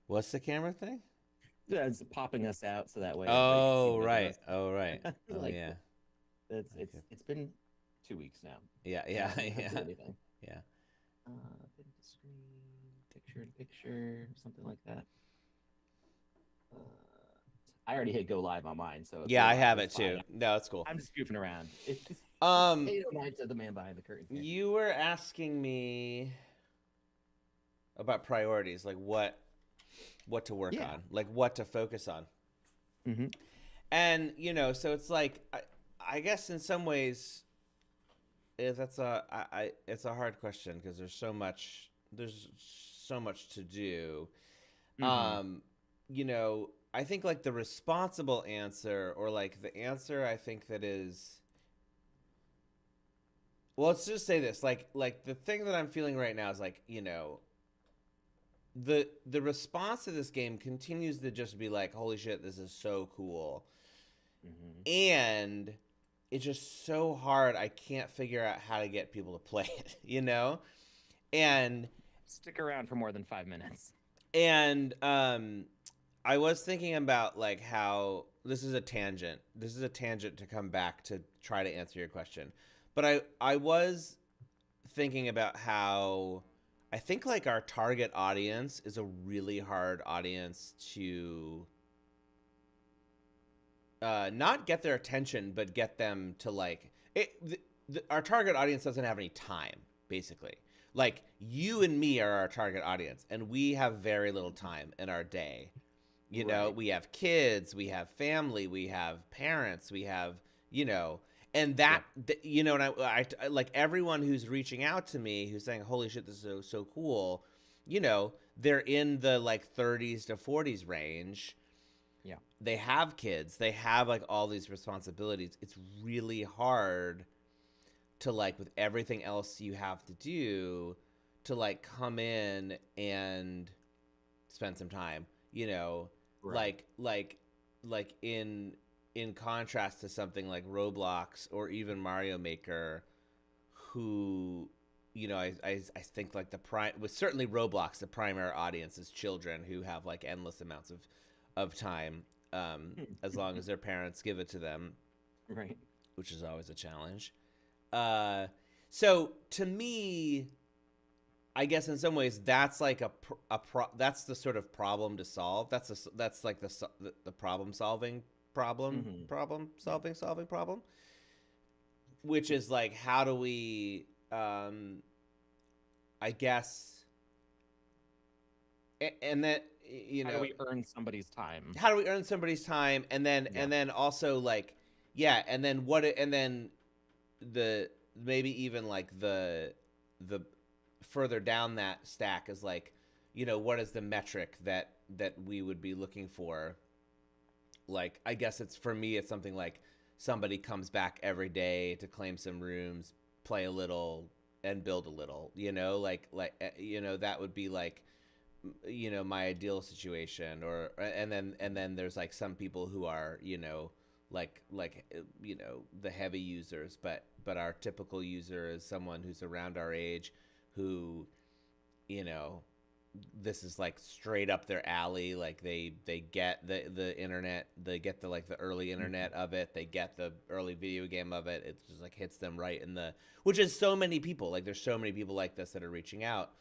What's the camera thing? Yeah, it's popping us out so that way everybody can see Oh, what it right. does. Oh, right. Oh, Like yeah. Okay. it's been 2 weeks now, Yeah, and I yeah, haven't even posted yeah, anything. yeah. Pin to screen, picture to picture, something like that. Uh, I already hit go live on mine, so if Yeah, you're I live, have it's it fine. too. No, it's cool. I'm just goofing around. It's Um, 8:09 to the man behind the curtain here. you were asking me about priorities, like what to work Yeah. on, like what to focus on. Hmm. And, so it's like I guess in some ways that's it's a hard question because there's so much to do. Hmm. Um, I think like the responsible answer, or like the answer I think that is, well, let's just say this, like the thing that I'm feeling right now is like, the response to this game continues to just be like, holy shit, this is so cool. Hmm. And it's just so hard. I can't figure out how to get people to play it, And Stick around for more than 5 minutes. and I was thinking about like how this is a tangent. This is a tangent to come back to try to answer your question. But I was thinking about how I think like our target audience is a really hard audience to not get their attention, but get them to like it. Our target audience doesn't have any time, basically. Like you and me are our target audience, and we have very little time in our day. Right. We have kids, we have family, we have parents, we have, you know, and Yep. and I like everyone who's reaching out to me who's saying, "Holy shit, this is so cool," they're in the like 30s to 40s range. Yeah. They have kids, they have like all these responsibilities. It's really hard to like with everything else you have to do to like come in and spend some time, Right. like in contrast to something like Roblox or even Mario Maker, who I think like the prime with certainly Roblox, the primary audience is children who have like endless amounts of time, as long as their parents give it to them, Right. which is always a challenge. uh so to me, I guess in some ways that's like that's the sort of problem to solve. That's like the problem solving Hmm. Yeah. solving problem, which is like how do we, I guess, and that How do we earn somebody's time? how do we earn somebody's time, and then Yeah. also like, yeah, and then what and then the maybe even like the further down that stack is like, what is the metric that we would be looking for? Like, I guess it's for me, it's something like somebody comes back every day to claim some rooms, play a little, and build a little. That would be like, my ideal situation. Or and then there's like some people who are, the heavy users, but our typical user is someone who's around our age, who, you know this is like straight up their alley. Like they get the internet, they get the like the early Hmm. internet of it, they get the early video game of it. It just like hits them right in the, which is so many people. Like there's so many people like this that are reaching out,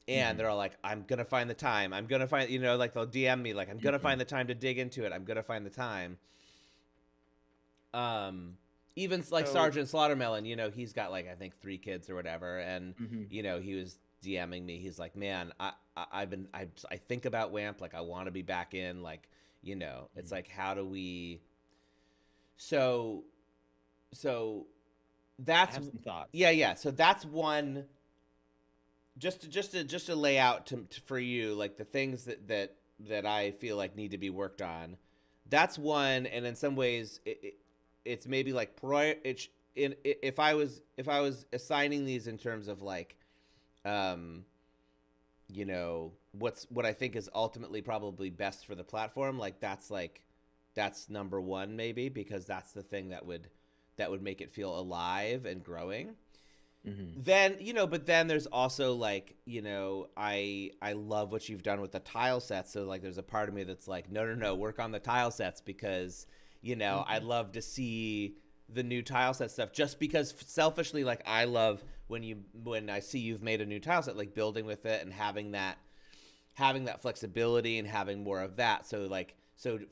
and they're Hmm. all like, I'm gonna find the time, I'm gonna find, like they'll DM me like, I'm gonna Hmm. find the time to dig into it, I'm gonna find the time. um Even like So, Sergeant Slaughtermelon, he's got like I think 3 kids or whatever, and hmm, he was DMing me. He's like, man, I think about WAMP, like I want to be back in, like, it's like, how do we, so so I that's, have some thoughts. yeah, yeah, so that's one, just to lay out for you like the things that I feel like need to be worked on. That's one, and in some ways it's maybe like it's in if I was assigning these in terms of like, um what I think is ultimately probably best for the platform, like that's number one maybe, because that's the thing that would make it feel alive and growing. Hmm. then but then there's also like I love what you've done with the tile sets, so like there's a part of me that's like, no, no, no, work on the tile sets, because I'd Hmm. love to see the new tile set stuff, just because selfishly, like I love when I see you've made a new tile set, like building with it and having that flexibility and having more of that. So like,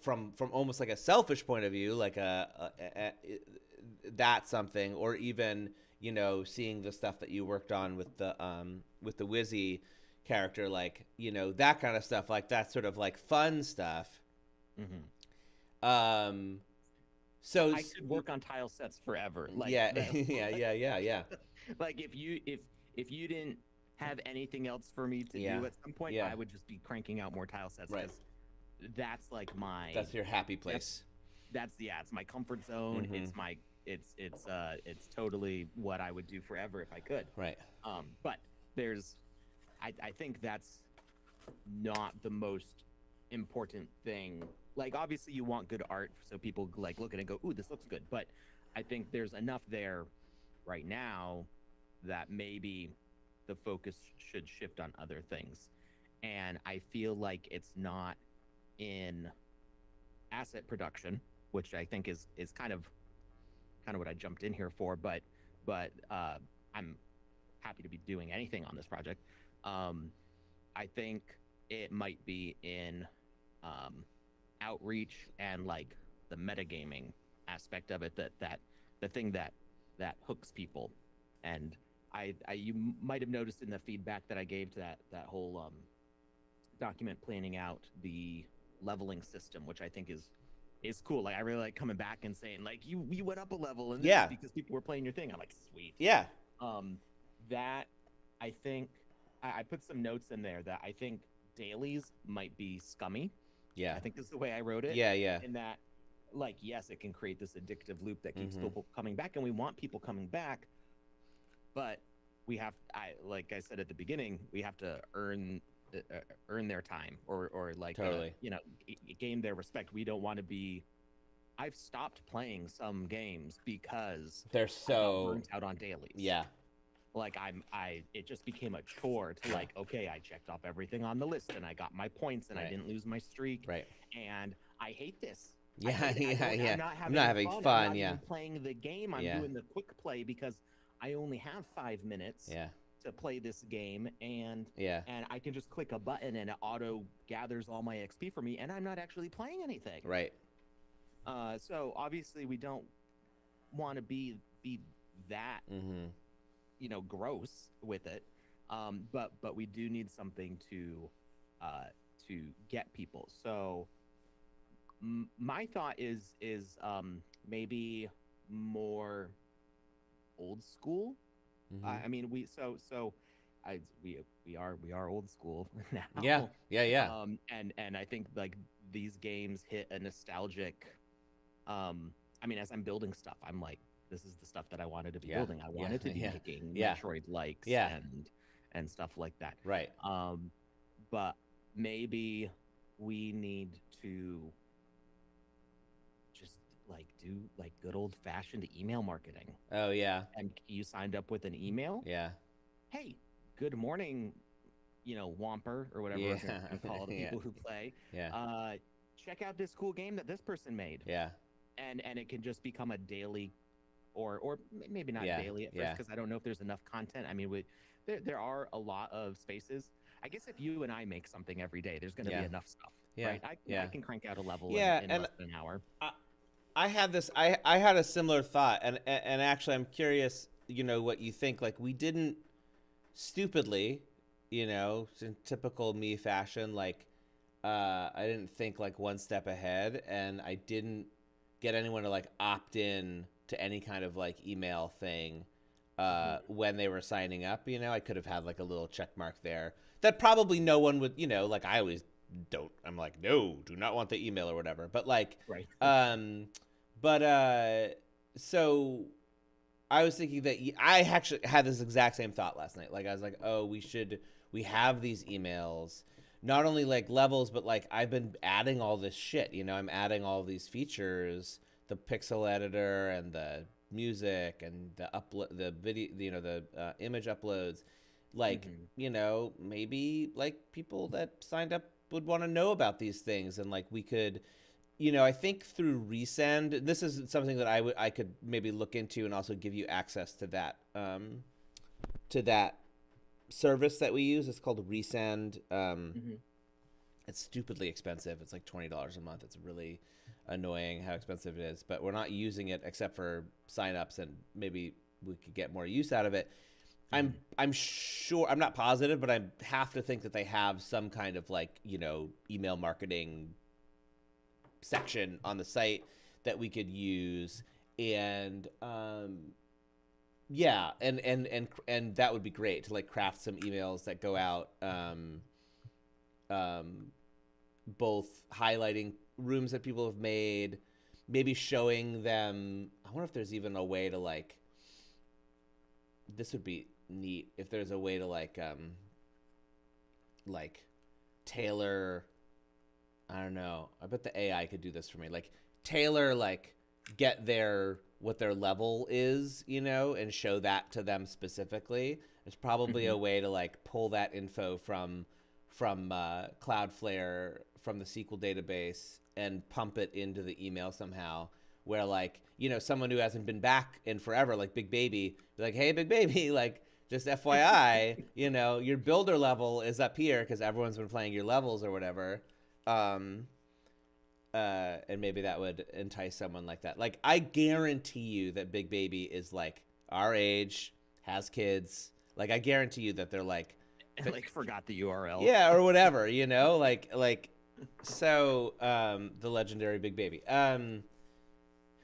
from almost like a selfish point of view, like that's something. Or even seeing the stuff that you worked on with the Wizzy character, like that kind of stuff, like that sort of like fun stuff. Hmm. um so I could work on tile sets forever. Like yeah. that. Yeah, yeah, yeah, yeah, Like if you didn't have anything else for me to yeah, do at some point, yeah, I would just be cranking out more tile sets right. because that's like That's your happy that's place. it's my comfort zone. Mm-hmm. It's totally what I would do forever if I could. Right. But there's I think that's not the most important thing. Like obviously you want good art so people like look at it and go, "Ooh, this looks good." But I think there's enough there right now that maybe the focus should shift on other things. And I feel like it's not in asset production, which I think is kind of what I jumped in here for, but I'm happy to be doing anything on this project. Um, I think it might be in um, outreach and like the metagaming aspect of it, that the thing that hooks people. And I you might have noticed in the feedback that I gave to that whole document planning out the leveling system, which I think is cool. Like I really like coming back and saying like you went up a level in this Yeah, because people were playing your thing. I'm like, sweet. yeah, Um, that I think I put some notes in there that I think dailies might be scummy. yeah, I think this is the way I wrote it. yeah, yeah. In that, like, yes, it can create this addictive loop that keeps Mm-hmm. people coming back, and we want people coming back, but like I said at the beginning, we have to earn their time, or like Totally. gain their respect. We don't want to be. I've stopped playing some games because They're I got so. burnt out on dailies. Yeah, Like it just became a chore to like, okay, I checked off everything on the list and I got my points and I right, didn't lose my streak. right. And I hate this. I Yeah, hate it. yeah, yeah. I'm not I'm not having having fun. I'm fun. not Yeah, even playing the game. I'm yeah, doing the quick play because I only have 5 minutes yeah, to play this game, yeah. and I can just click a button and it auto gathers all my XP for me, and I'm not actually playing anything. Right. So obviously we don't want to be that Mm-hmm. gross with it. But we do need something to get people. So my thought is maybe more old school. Mm-hmm. I mean, we are old school Yeah, now. yeah, yeah, And I think like these games hit a nostalgic. I mean, as I'm building stuff, I'm like, this is the stuff that I wanted to be yeah, building. I yeah, wanted to be yeah, making yeah, Metroid likes yeah. and stuff like that. Right. But maybe we need to just like do like good old fashioned email marketing. Oh yeah, And you signed up with an email. yeah, Hey, good morning, Wamper or whatever we're yeah, gonna call the yeah, people who play. yeah, Check out this cool game that this person made. yeah, And it can just become a daily, or maybe not yeah, daily at first yeah, because I don't know if there's enough content. I mean, there are a lot of spaces. I guess if you and I make something every day, there's going to yeah, be enough stuff, yeah, right? yeah. I can crank out a level Yeah, in and less than an hour. I had this. I had a similar thought, and actually, I'm curious. What you think? Like, we didn't stupidly, in typical me fashion. Like, I didn't think like one step ahead, and I didn't get anyone to like opt in to any kind of like email thing when they were signing up. I could have had like a little check mark there that probably no one would. Like I always don't. I'm like, no, do not want the email or whatever. But like, Right. So I was thinking that I actually had this exact same thought last night. Like I was like, oh, we have these emails, not only like levels, but like I've been adding all this shit. I'm adding all these features, the pixel editor and the music and the upload, the video, the image uploads, like, Hmm. maybe like people that signed up would want to know about these things, and like we could, I think through Resend, this is something that I could maybe look into and also give you access to that service that we use. It's called Resend. Hmm. It's stupidly expensive. It's like $20 a month. It's really annoying how expensive it is, but we're not using it except for signups, and maybe we could get more use out of it. I'm sure, I'm not positive, but I have to think that they have some kind of like, email marketing section on the site that we could use. And yeah, and that would be great to like craft some emails that go out, um both highlighting rooms that people have made, maybe showing them. I wonder if there's even a way to like, this would be neat if there's a way to like tailor, I don't know. I bet the AI could do this for me. Like tailor, like get their what their level is, and show that to them specifically. There's probably Hmm. a way to like pull that info from Cloudflare, from the SQL database, and pump it into the email somehow. Where like, someone who hasn't been back in forever, like Big Baby, be like, hey, Big Baby, like just FYI, your builder level is up here because everyone's been playing your levels or whatever. Um, and maybe that would entice someone like that. Like, I guarantee you that Big Baby is like our age, has kids. Like, I guarantee you that they're like, And like forgot the URL. yeah, or whatever, like, so, the legendary Big Baby.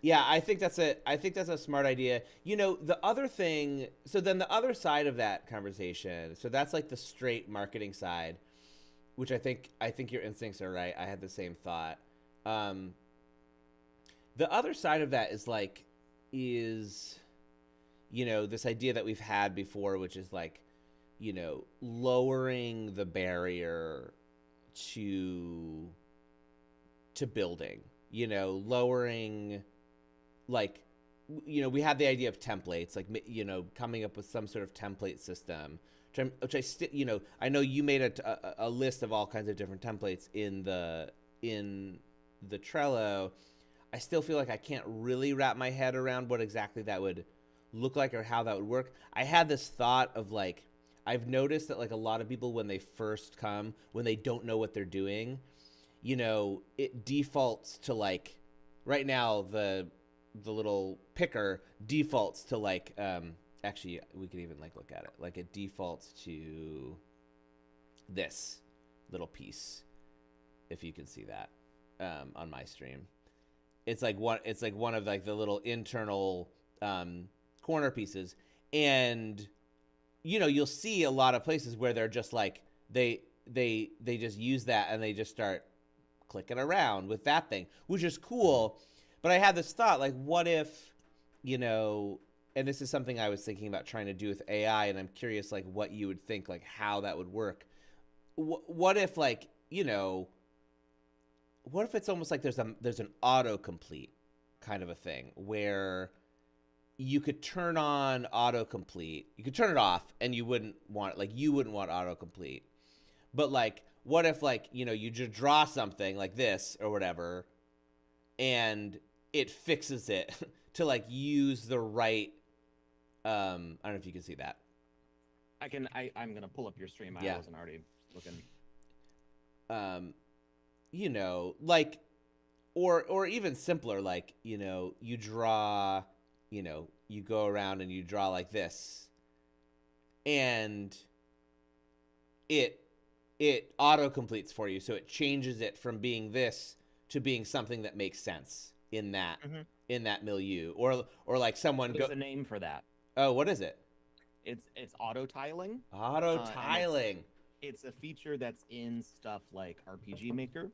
Yeah, I think that's a smart idea. The other thing, so then the other side of that conversation, so that's like the straight marketing side, which I think your instincts are right. I had the same thought. Um, the other side of that is this idea that we've had before, which is like, lowering the barrier to building, lowering, like, we have the idea of templates, like, coming up with some sort of template system, which I still, I know you made a list of all kinds of different templates in the Trello. I still feel like I can't really wrap my head around what exactly that would look like or how that would work. I had this thought of like, I've noticed that like a lot of people when they first come, when they don't know what they're doing, it defaults to like, right now the little picker defaults to like, actually we could even like look at it, like it defaults to this little piece, if you can see that, on my stream. It's like one of like the little internal, corner pieces. And you'll see a lot of places where they're just like, they just use that and they just start clicking around with that thing, which is cool. But I had this thought, like, what if, and this is something I was thinking about trying to do with AI, and I'm curious, like, what you would think, like, how that would work. What if, like, what if it's almost like there's an autocomplete kind of a thing where you could turn on autocomplete, you could turn it off, and you wouldn't want it, like, you wouldn't want autocomplete. But like, what if like, you just draw something like this or whatever, and it fixes it to like use the right, I don't know if you can see that. I'm gonna pull up your stream. I Yeah. wasn't already looking. Um, like, or even simpler, like, you draw, you go around and you draw like this, and it auto completes for you, so it changes it from being this to being something that makes sense in that Hmm. in that milieu, or like someone go. There's a name for that. Oh, what is it? It's auto tiling. Auto And tiling. it's a feature that's in stuff like RPG Maker,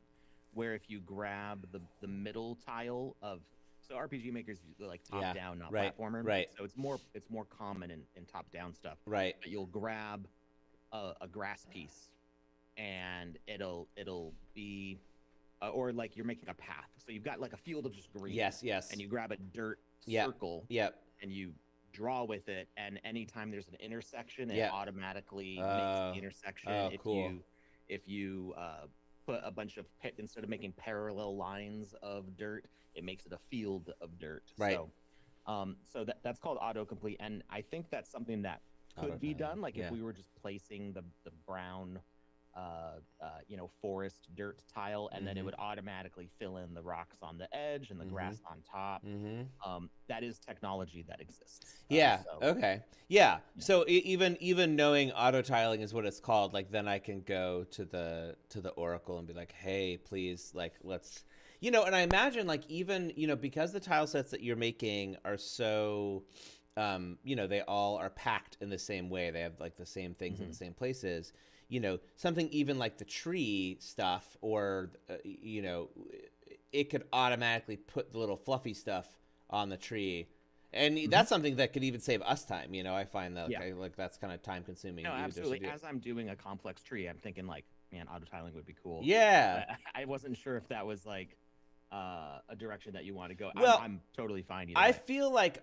where if you grab the middle tile of, so RPG Maker's like top Yeah. down, not Right. platformer. Right. So it's more common in top down stuff. Right. But you'll grab a grass piece, and it'll be or like you're making a path. So you've got like a field of just green. Yes. Yes. And you grab a dirt Yep. circle, Yep. and you draw with it, and anytime there's an intersection, it Yep. automatically makes the intersection. Oh, cool. If you put a bunch of instead of making parallel lines of dirt, it makes it a field of dirt. Right. So that's called autocomplete, and I think that's something that could be Autotiling. done. Like Yeah. if we were just placing the brown, forest dirt tile, and then it would automatically fill in the rocks on the edge and the grass on top. That is technology that exists. Yeah. So, Okay. Yeah. So even knowing auto tiling is what it's called, like then I can go to the Oracle and be like, hey, please, like let's, and I imagine like even because the tile sets that you're making are so, they all are packed in the same way. They have like the same things in the same places. Something even like the tree stuff, or it could automatically put the little fluffy stuff on the tree. And that's something that could even save us time. I find that like that's kind of time consuming. No, absolutely. As I'm doing a complex tree, I'm thinking like, man, auto tiling would be cool. Yeah. But I wasn't sure if that was like a direction that you want to go. Well, I'm totally fine. I feel like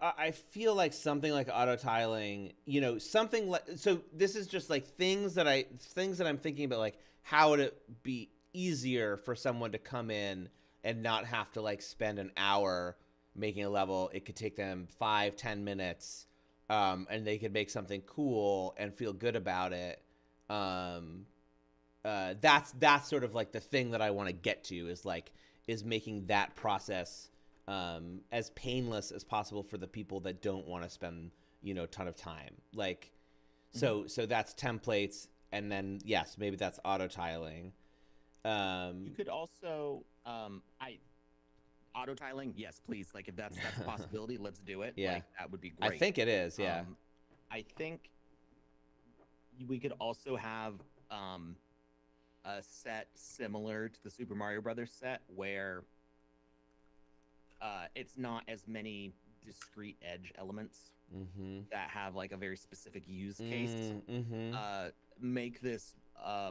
something like auto tiling, something like, so this is just like things that I'm thinking about, like how would it be easier for someone to come in and not have to like spend an hour making a level. It could take them 5-10 minutes, and they could make something cool and feel good about it. That's sort of like the thing that I want to get to, is making that process as painless as possible for the people that don't want to spend a ton of time. Like, so that's templates, and then yes, maybe that's auto tiling. You could also auto tiling, yes, please. Like if that's a possibility, let's do it. Yeah, like, that would be great. I think it is. Yeah. I think we could also have a set similar to the Super Mario Brothers set, where it's not as many discrete edge elements that have like a very specific use case. Make this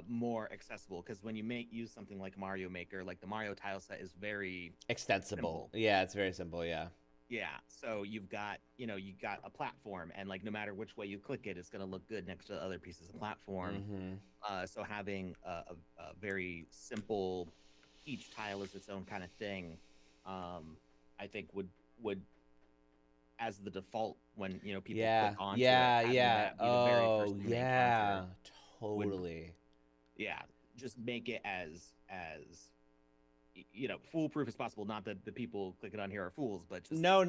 more accessible, because when you use something like Mario Maker, like the Mario tile set is very extensible. simple. Yeah, it's very simple. Yeah. Yeah, so you've got a platform, and like no matter which way you click it, it's going to look good next to other pieces of platform. So having a very simple, each tile is its own kind of thing, I think would as the default when people click onto it. Oh yeah, totally. Just make it as foolproof as possible. Not that the people clicking on here are fools, but just no,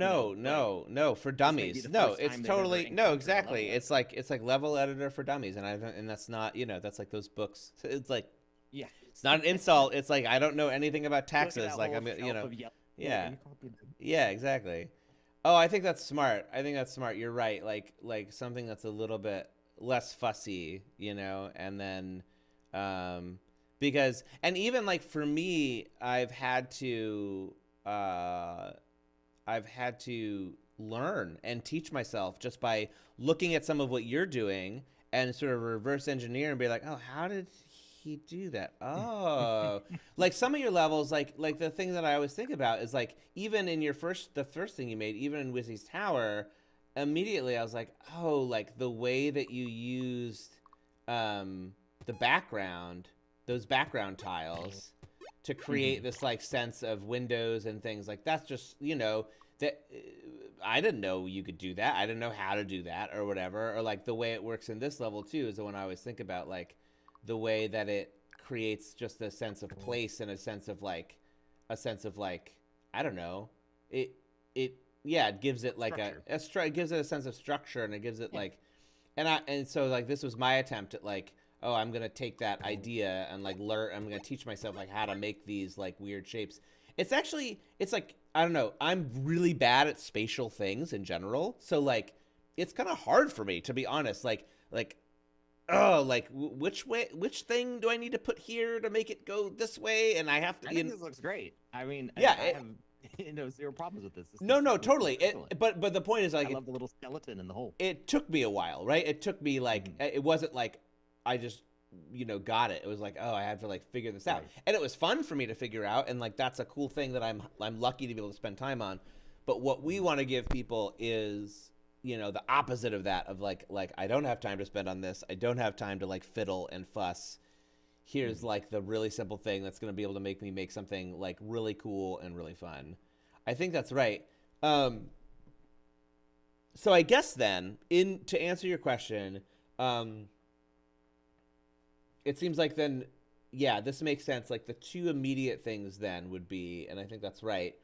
for dummies. No, it's totally exactly. It's like level editor for dummies, and that's not that's like those books. It's like it's not an insult. It's like I don't know anything about taxes. Like I'm yeah, exactly. Oh, I think that's smart. You're right. Like something that's a little bit less fussy, and then because, and even like for me, I've had to learn and teach myself just by looking at some of what you're doing and sort of reverse engineer and be like, oh, how did he do that? Oh, like some of your levels, like the thing that I always think about is like, even in the first thing you made, even in Wizzy's Tower, immediately I was like, oh, like the way that you used the background, those background tiles to create this like sense of windows and things, like that's just, that I didn't know you could do that. I didn't know how to do that or whatever. Or like the way it works in this level too is the one I always think about, like the way that it creates just a sense of place and a sense of like I don't know, it gives it like it gives it a sense of structure, and it gives it like, and so like this was my attempt at like, oh, I'm gonna take that idea and like I'm gonna teach myself like how to make these like weird shapes. It's like, I don't know, I'm really bad at spatial things in general, so like it's kind of hard for me, to be honest, like oh, like which thing do I need to put here to make it go this way? And I have to. I think this looks great. I mean, yeah, I have zero problems with this. No, totally. But the point is, like, I love the little skeleton in the hole. It took me a while, right? It took me like it wasn't like I just got it. It was like, oh, I have to like figure this out, and it was fun for me to figure out, and like that's a cool thing that I'm lucky to be able to spend time on. But what we want to give people is, you know, the opposite of that, of like I don't have time to spend on this. I don't have time to like fiddle and fuss. Here's like the really simple thing that's going to be able to make me make something like really cool and really fun. I think that's right. So I guess then, to answer your question, it seems like then, yeah, this makes sense. Like the two immediate things then would be, and I think that's right,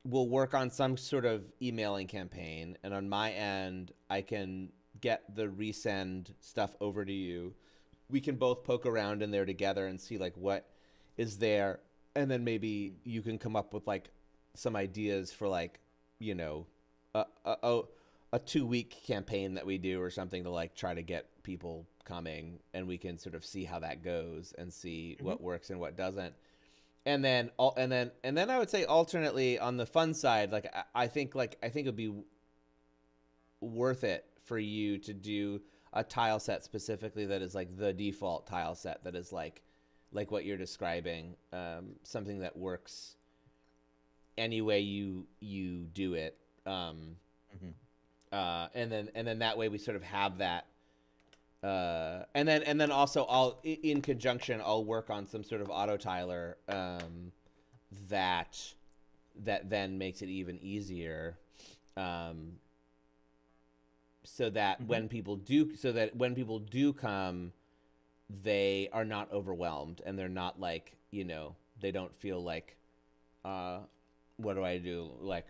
we'll work on some sort of emailing campaign, and on my end, I can get the resend stuff over to you. We can both poke around in there together and see like what is there, and then maybe you can come up with like some ideas for like, you know, a 2-week campaign that we do or something to like try to get people coming, and we can sort of see how that goes and see what works and what doesn't. And then I would say alternately on the fun side, like I think it would be worth it for you to do a tile set specifically that is like the default tile set that is like what you're describing, something that works any way you do it. And then that way we sort of have that. And then also I'll in conjunction I'll work on some sort of auto tiler that then makes it even easier, so that when people do come, they are not overwhelmed and they're not like, you know, they don't feel like what do I do, like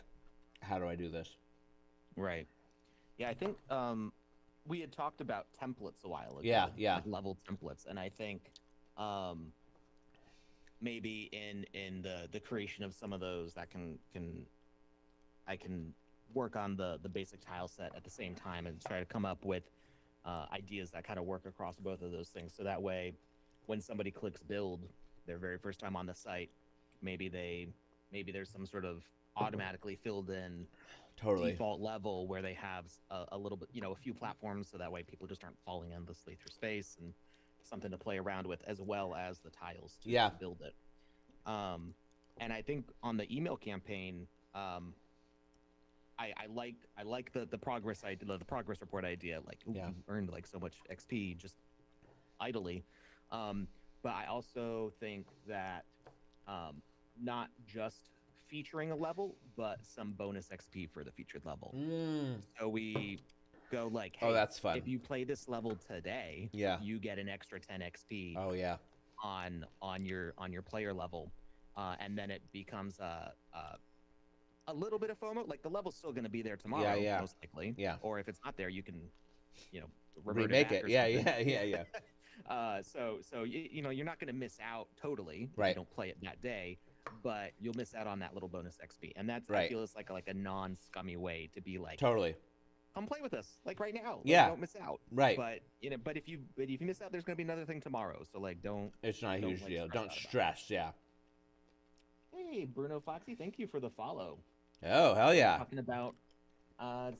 how do I do this? Right. Yeah, I think we had talked about templates a while ago. Yeah. Like level templates, and I think maybe in the creation of some of those that I can work on the basic tile set at the same time and try to come up with ideas that kind of work across both of those things. So that way, when somebody clicks build their very first time on the site, maybe there's some sort of automatically filled in default level where they have a little bit, you know, a few platforms, so that way people just aren't falling endlessly through space, and something to play around with as well as the tiles to build it. And I think on the email campaign, I like the progress the progress report idea. Like, you earned like so much XP just idly. But I also think that not just featuring a level, but some bonus XP for the featured level. So we go like, hey, that's fun. If you play this level today, you get an extra 10 XP. Oh yeah. On your player level, and then it becomes a little bit of FOMO. Like the level's still going to be there tomorrow, most likely. Yeah. Or if it's not there, you can, you know, remake it. Yeah. So you know, you're not going to miss out totally if you don't play it that day, but you'll miss out on that little bonus XP, and that's I feel it's like a non-scummy way to be like, totally, come play with us like right now. Don't miss out. Right. But you know, but if you miss out, there's going to be another thing tomorrow. So like, don't. It's not a huge deal. Don't stress. Yeah. Hey, Bruno Foxy, thank you for the follow. Oh, hell yeah. Talking about, I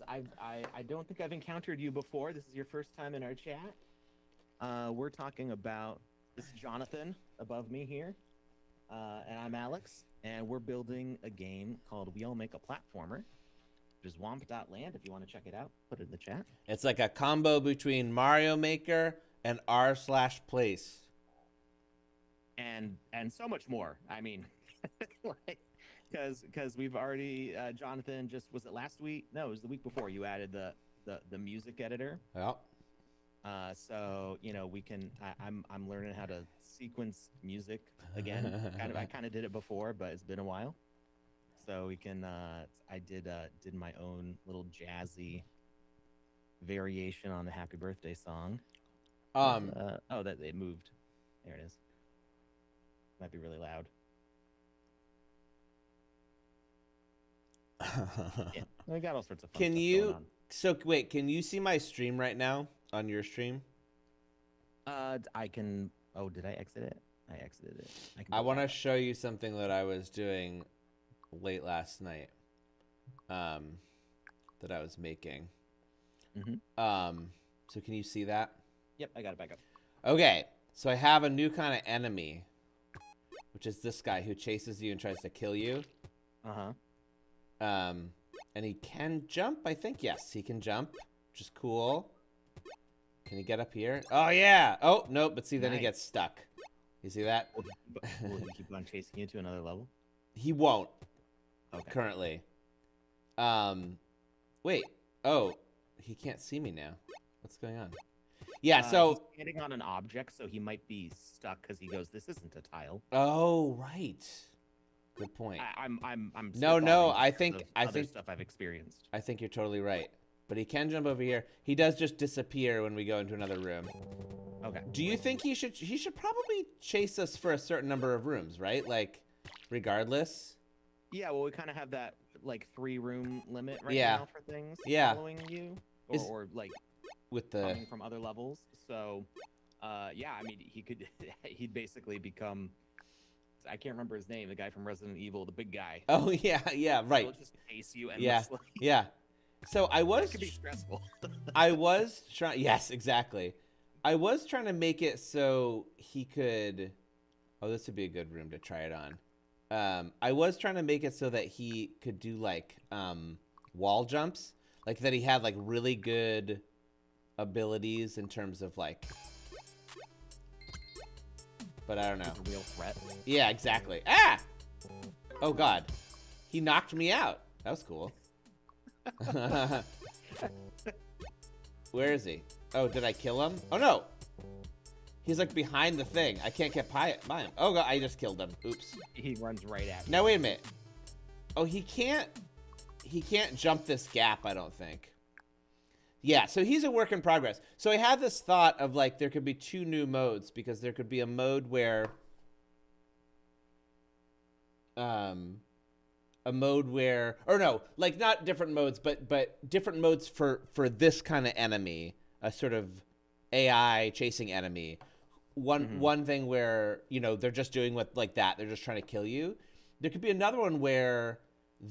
don't think I've encountered you before. This is your first time in our chat. We're talking about, this is Jonathan above me here, and I'm Alex, and we're building a game called We All Make a Platformer, which is WAMP.land. If you want to check it out, put it in the chat. It's like a combo between Mario Maker and r/place. And so much more. I mean, like, because we've already Jonathan, just was it last week? No, it was the week before. You added the music editor. Yeah. So you know, we can. I'm learning how to sequence music again. I kind of did it before, but it's been a while. So we can. I did my own little jazzy variation on the Happy Birthday song. That it moved. There it is. Might be really loud. Yeah, I got all sorts of fun Can stuff you? going on. So wait, can you see my stream right now on your stream? I can. Oh, did I exit it? I exited it. I want to show you something that I was doing late last night. That I was making. So can you see that? Yep, I got it back up. Okay, so I have a new kind of enemy, which is this guy who chases you and tries to kill you. And he can jump, I think. Yes, he can jump, which is cool. Can he get up here? Oh, yeah. Oh, no, but see, then he Nice. gets stuck. You see that? Will he keep on chasing you to another level? He won't Okay. currently. Wait. Oh, he can't see me now. What's going on? Yeah, so... He's standing on an object, so he might be stuck because he goes, "This isn't a tile." Oh, right. Good point. I'm No, spitballing I just 'cause think of I other think stuff I've experienced. I think you're totally right. But he can jump over here. He does just disappear when we go into another room. Okay. Do you think he should probably chase us for a certain number of rooms, right? Like, regardless. Yeah, well, we kind of have that like 3-room limit right Yeah. now for things Yeah. following you, Is- or like With the coming from other levels. So, yeah, I mean, he could he'd basically become. I can't remember his name. The guy from Resident Evil, the big guy. Oh yeah, right. He'll just chase you Yeah. endlessly. Yeah. So I That was could be stressful. I was trying. Yes, exactly. I was trying to make it so he could. Oh, this would be a good room to try it on. I was trying to make it so that he could do like wall jumps, like that he had like really good abilities in terms of like. But I don't know. He's a real threat. Yeah, exactly. Ah! Oh God, he knocked me out. That was cool. Where is he? Oh, did I kill him? Oh no! He's like behind the thing. I can't get by him. Oh God, I just killed him. Oops. He runs right at you. Now wait a minute. Oh, he can't jump this gap, I don't think. Yeah, so he's a work in progress. So I had this thought of like there could be 2 new modes, because there could be a mode where or no, like not different modes, but different modes for this kind of enemy, a sort of AI chasing enemy. One thing where, you know, they're just doing what like that, they're just trying to kill you. There could be another one where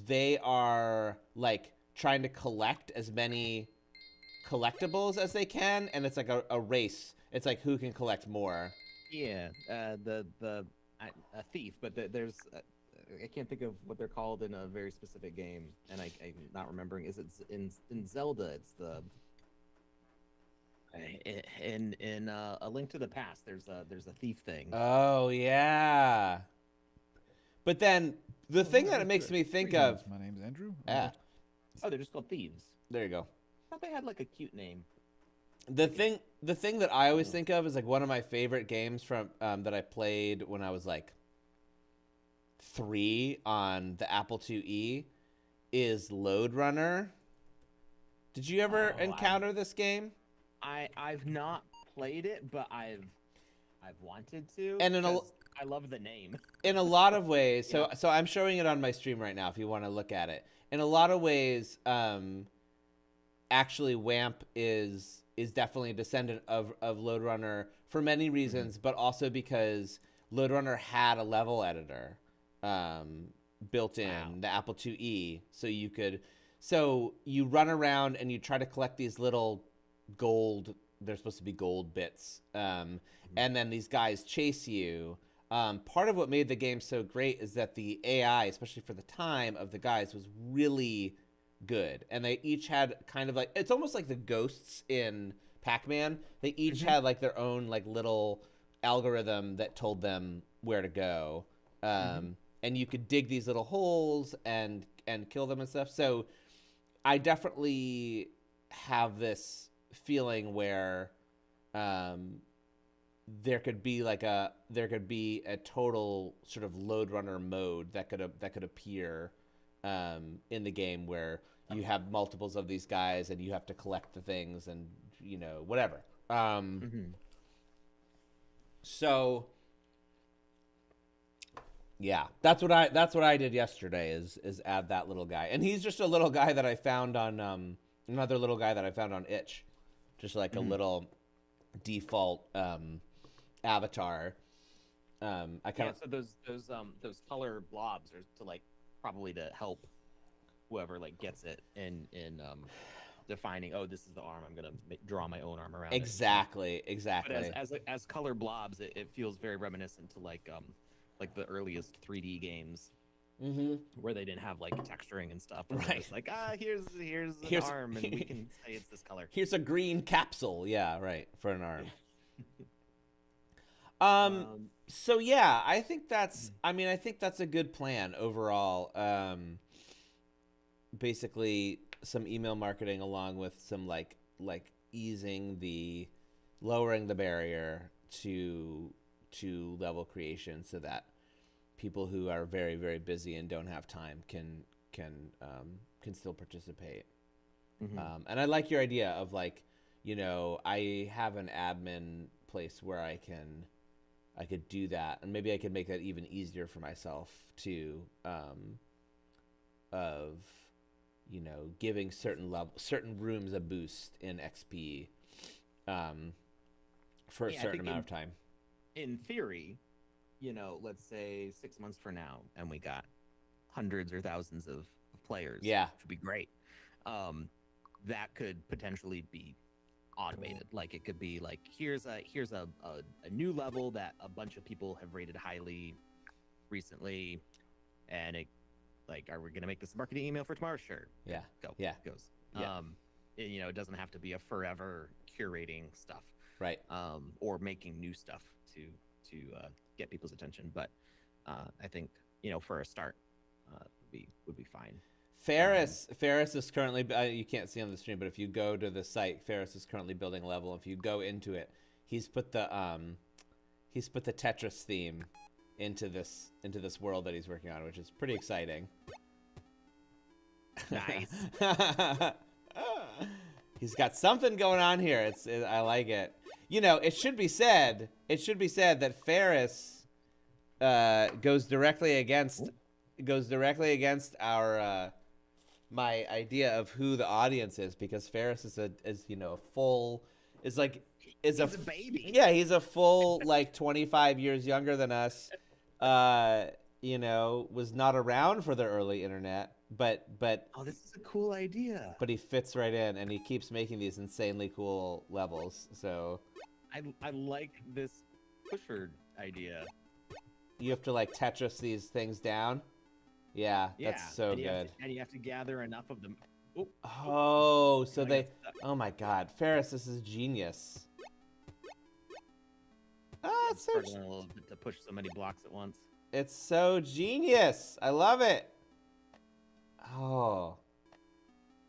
they are like trying to collect as many collectibles as they can, and it's like a race. It's like who can collect more. Yeah, a thief, but there's I can't think of what they're called in a very specific game, and I'm not remembering. Is it in Zelda? It's the in A Link to the Past. There's a thief thing. Oh yeah. But then the thing that it makes me think of. My name's Andrew. Yeah. Oh, they're just called thieves. There you go. I thought they had like a cute name. The thing that I always think of is like one of my favorite games from that I played when I was like 3 on the Apple IIe is Lode Runner. Did you ever encounter this game? I've not played it, but I've wanted to. And I love the name. In a lot of ways, so I'm showing it on my stream right now if you want to look at it. In a lot of ways, actually WAMP is definitely a descendant of Lode Runner for many reasons, but also because Lode Runner had a level editor built in, the Apple IIe, so you run around and you try to collect these little gold, they're supposed to be gold bits, and then these guys chase you. Part of what made the game so great is that the AI, especially for the time of the guys, was really good, and they each had kind of like, it's almost like the ghosts in Pac-Man. They each had like their own like little algorithm that told them where to go, and you could dig these little holes and kill them and stuff. So I definitely have this feeling where there could be a total sort of Lode Runner mode that could appear in the game, where you have multiples of these guys and you have to collect the things and, you know, whatever. So yeah, that's what I did yesterday is add that little guy, and he's just a little guy that I found on another little guy that I found on Itch, just like a little default avatar. I kind of so those color blobs are to like probably to help whoever like gets it in defining, oh, this is the arm, I'm gonna draw my own arm around exactly. But as color blobs, it feels very reminiscent to like the earliest 3D games. Mm-hmm. where they didn't have like texturing and stuff. Where Right. it's like, here's an Here's arm, and we can say it's this color. here's a green capsule. Yeah, right, for an arm. Um, So yeah, I think that's. I mean, I think that's a good plan overall. Basically, some email marketing along with some like easing the, lowering the barrier to level creation, so that people who are very very busy and don't have time can still participate. mhm. And I like your idea of like, I have an admin place where I could do that, and maybe I could make that even easier for myself too. Of giving certain rooms a boost in XP, for a Yeah, I certain think amount of time. in theory, let's say 6 months from now, and we got hundreds or thousands of players, Yeah. which would be great. That could potentially be automated. Like it could be like, here's a new level that a bunch of people have rated highly recently, and it like, are we gonna make this a marketing email for tomorrow? Sure. Yeah. Go. Yeah. Goes. Yeah. It doesn't have to be a forever curating stuff. Right. Or making new stuff to get people's attention. But I think for a start, would be fine. Ferris is currently, you can't see on the stream, but if you go to the site, Ferris is currently building a level. If you go into it, he's put the Tetris theme into this world that he's working on, which is pretty exciting. Nice. He's got something going on here. I like it. It should be said that Ferris goes directly against our my idea of who the audience is, because Ferris is a baby. Yeah, he's a full 25 years younger than us. Was not around for the early internet, but Oh, this is a cool idea. but he fits right in, and he keeps making these insanely cool levels. So I like this pusher idea. you have to Tetris these things down. Yeah, that's so good. And you have to gather enough of them. Oh, Oh, so I they. got stuck. Oh my God, Ferris, this is genius. Oh, it's so. Struggling a little bit to push so many blocks at once. It's so genius. I love it. Oh.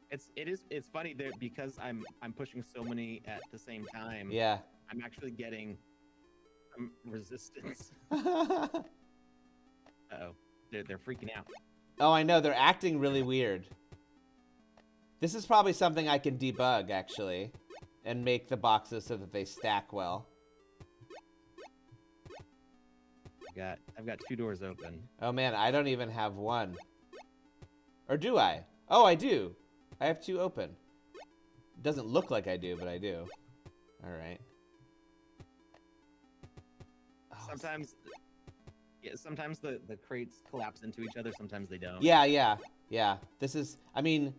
It's funny that because I'm pushing so many at the same time. Yeah. I'm actually getting some resistance. Oh, They're freaking out. I know. They're acting really weird. This is probably something I can debug, actually, and make the boxes so that they stack well. I've got 2 doors open. Oh man, I don't even have one. Or do I? Oh, I do. I have 2 open. It doesn't look like I do, but I do. All right. Oh, Sometimes the crates collapse into each other. Sometimes they don't. yeah. This is. I mean,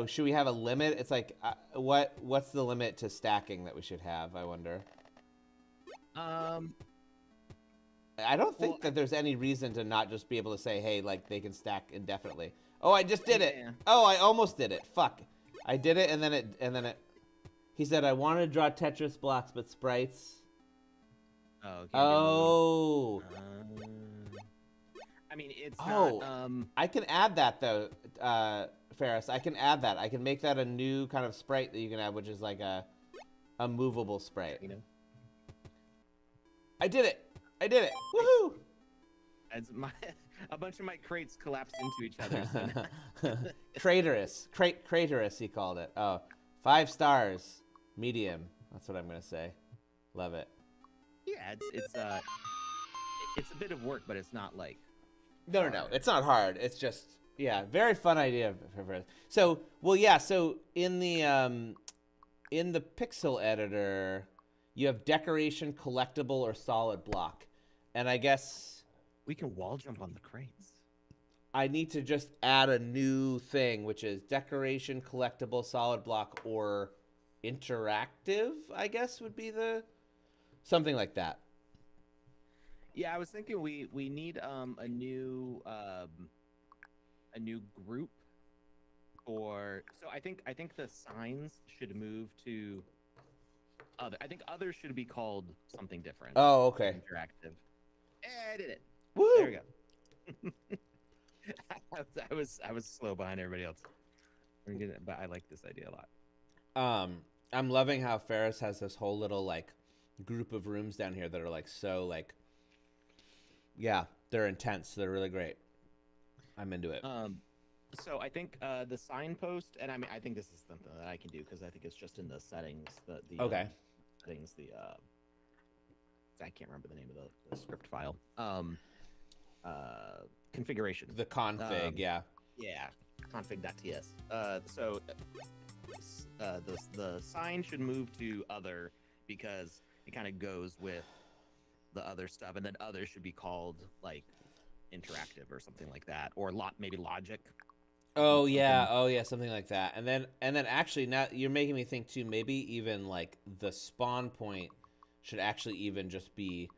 should we have a limit? It's like, what's the limit to stacking that we should have? I wonder. I don't think that there's any reason to not just be able to say, hey, they can stack indefinitely. Oh, I just did it. Yeah. Oh, I almost did it. Fuck. I did it, and then it. He said I wanted to draw Tetris blocks, but sprites. Oh. Oh. I mean, it's Oh. not. I can add that though, Ferris. I can add that. I can make that a new kind of sprite that you can add, which is like a movable sprite. I did it. Woohoo! As a bunch of my crates collapsed into each other. So Craterous, he called it. Oh, 5 stars, medium. That's what I'm gonna say. Love it. yeah, it's a bit of work, but it's not like. No. It's not hard. It's just, yeah, very fun idea. So, So in the pixel editor, you have decoration, collectible, or solid block, and I guess We can wall jump on the crates. I need to just add a new thing, which is decoration, collectible, solid block, or interactive. I guess would be something like that. Yeah, I was thinking we need a new group for. So I think the signs should move to other. I think others should be called something different Oh, than okay. interactive. I did it. There we Woo! go. I was slow behind everybody else. But I like this idea a lot. Um, I'm loving how Ferris has this whole little like group of rooms down here that are like so like yeah, they're intense. They're really great. I'm into it. So I think the signpost, and I mean I think this is something that I can do because I think it's just in the settings, Okay. settings, I can't remember the name of the script file. Configuration. The config, yeah. Yeah, config.ts. The sign should move to other because it kind of goes with the other stuff, and then other should be called like interactive or something like that, or maybe logic. Oh Something. yeah, oh yeah, something like that. And then actually now you're making me think too, maybe even like the spawn point should actually even just be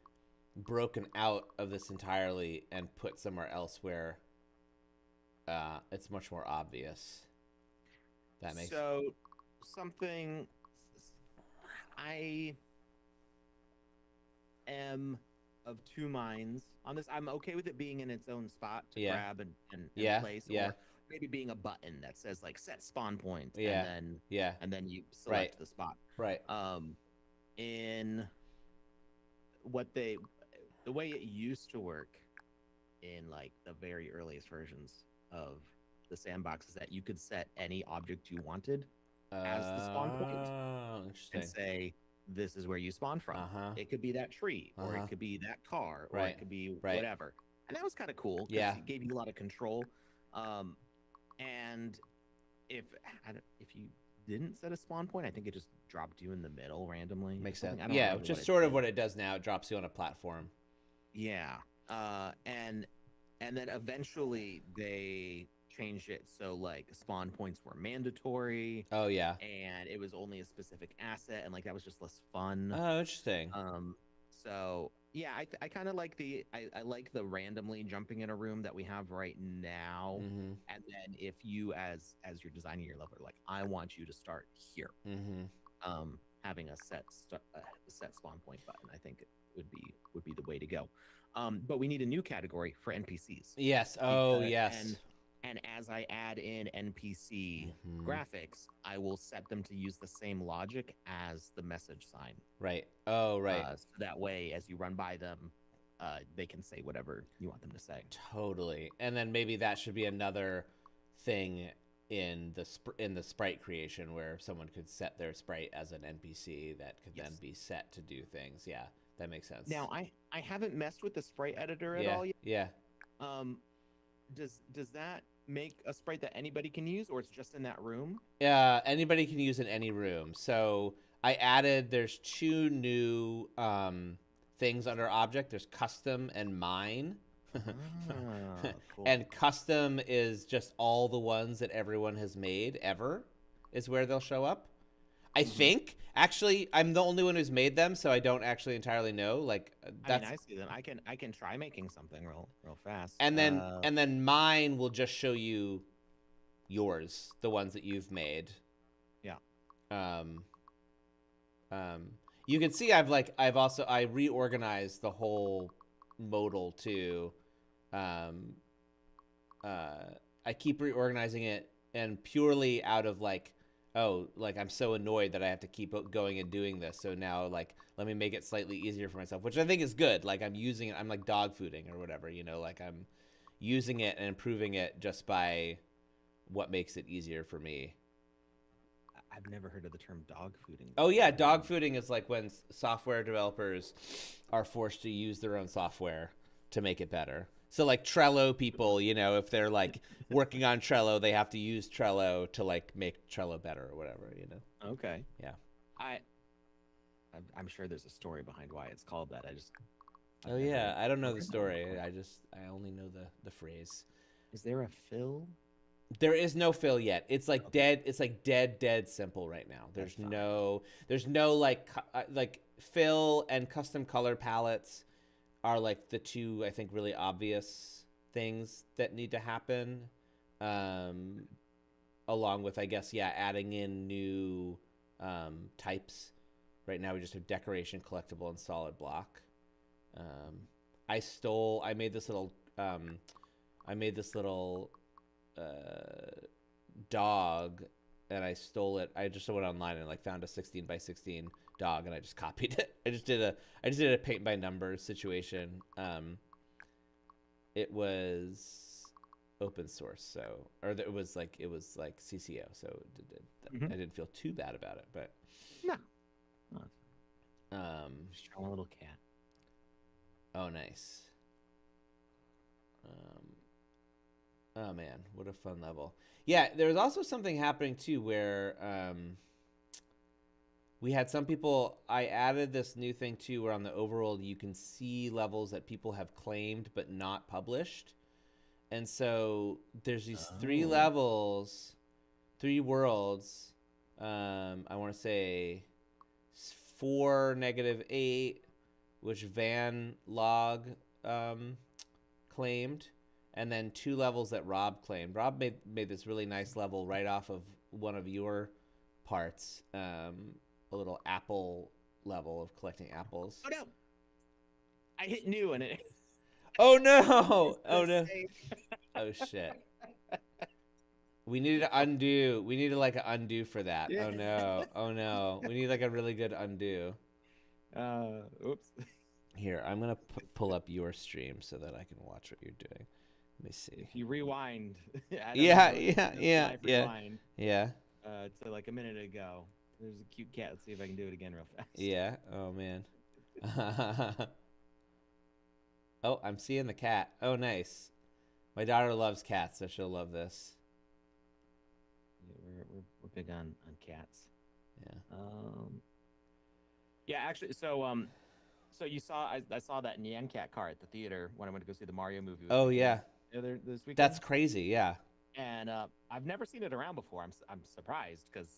broken out of this entirely and put somewhere else where it's much more obvious. That makes So something I am of two minds on this. I'm okay with it being in its own spot to Yeah. grab and Yeah, place, yeah. or maybe being a button that says like set spawn point, Yeah, yeah. and then you select Right. the spot. Right. In what they the way it used to work in like the very earliest versions of the sandbox is that you could set any object you wanted as the spawn point Oh, and interesting. say this is where you spawn from. Uh-huh. It could be that tree, or Uh-huh. it could be that car, or Right. it could be Right. whatever. And that was kind of cool because Yeah. it gave you a lot of control. And if you didn't set a spawn point, I think it just dropped you in the middle randomly. Makes Something. sense. I don't Yeah, remember what just it sort of did. what it does now. It drops you on a platform. Yeah. And then eventually they changed it so like spawn points were mandatory Oh yeah. and it was only a specific asset, and like that was just less fun. Oh, interesting. So yeah, I kind of like I like the randomly jumping in a room that we have right now. Mm-hmm. And then if you as you're designing your level, like I want you to start here, Mm-hmm. having a set spawn point button, I think would be the way to go. But we need a new category for NPCs. Yes. Oh, Because- yes. And as I add in NPC Mhm. graphics, I will set them to use the same logic as the message sign. Right. Oh, right. So that way, as you run by them, they can say whatever you want them to say. Totally. And then maybe that should be another thing in the sprite creation where someone could set their sprite as an NPC that could then Yes. be set to do things. Yeah, that makes sense. Now, I haven't messed with the sprite editor at yeah, all yet. yeah. Does that make a sprite that anybody can use, or it's just in that room? Anybody can use in any room. So there's two new things under object. There's custom and mine. Cool. And custom is just all the ones that everyone has made ever is where they'll show up. I think actually I'm the only one who's made them, so I don't actually entirely know. Like that's I see them. I can try making something real fast. and then mine will just show you yours, the ones that you've made. Yeah. You can see I reorganized the whole modal too. I keep reorganizing it, and purely out of like, oh, like I'm so annoyed that I have to keep going and doing this. So now like let me make it slightly easier for myself, which I think is good. Like I'm using it, I'm like dog fooding or whatever, like I'm using it and improving it just by what makes it easier for me. I've never heard of the term dog fooding. Oh yeah, dog fooding is like when software developers are forced to use their own software to make it better. So like Trello people, if they're like working on Trello, they have to use Trello to like make Trello better or whatever, Okay. Yeah. I'm sure there's a story behind why it's called that. Oh yeah, I don't know the story. I only know the phrase. Is there a fill? There is no fill yet. It's like dead. It's like dead simple right now. There's no like fill and custom color palettes are like the two, I think, really obvious things that need to happen. Um, Along with, I guess, yeah, adding in new types. Right now, we just have decoration, collectible, and solid block. Um, I made this little, I made this little dog, and I stole it. I just went online and like found a 16 by 16 dog, and I just copied it. I just did a paint by numbers situation. It was open source, so it was like CCO, so I didn't feel too bad about it, but No. Oh, just um, drawing a little cat. oh nice. Oh man, what a fun level. Yeah, there was also something happening too where we had some people. I added this new thing too where on the overworld you can see levels that people have claimed but not published. And so there's these three levels, three worlds. I want to say 4, -8, which Van Log claimed, and then 2 levels that Rob claimed. Rob made this really nice level right off of one of your parts, a little apple level of collecting apples. Oh no! I hit new and it. Oh no! Oh no! Oh shit! We need to undo. We need to like an undo for that. Yeah. Oh no! Oh no! We need like a really good undo. Oops. Here, I'm gonna pull up your stream so that I can watch what you're doing. Let me see. If you rewind, Yeah, live yeah, rewind, yeah. to like a minute ago. There's a cute cat. Let's see if I can do it again real fast. Yeah. Oh man. Oh, I'm seeing the cat. Oh, nice. My daughter loves cats, so she'll love this. Yeah, we're big on cats. Yeah. Yeah, actually, so you saw I saw that Nyan Cat car at the theater when I went to go see the Mario movie. Oh yeah. This weekend. That's crazy. Yeah. And I've never seen it around before. I'm surprised because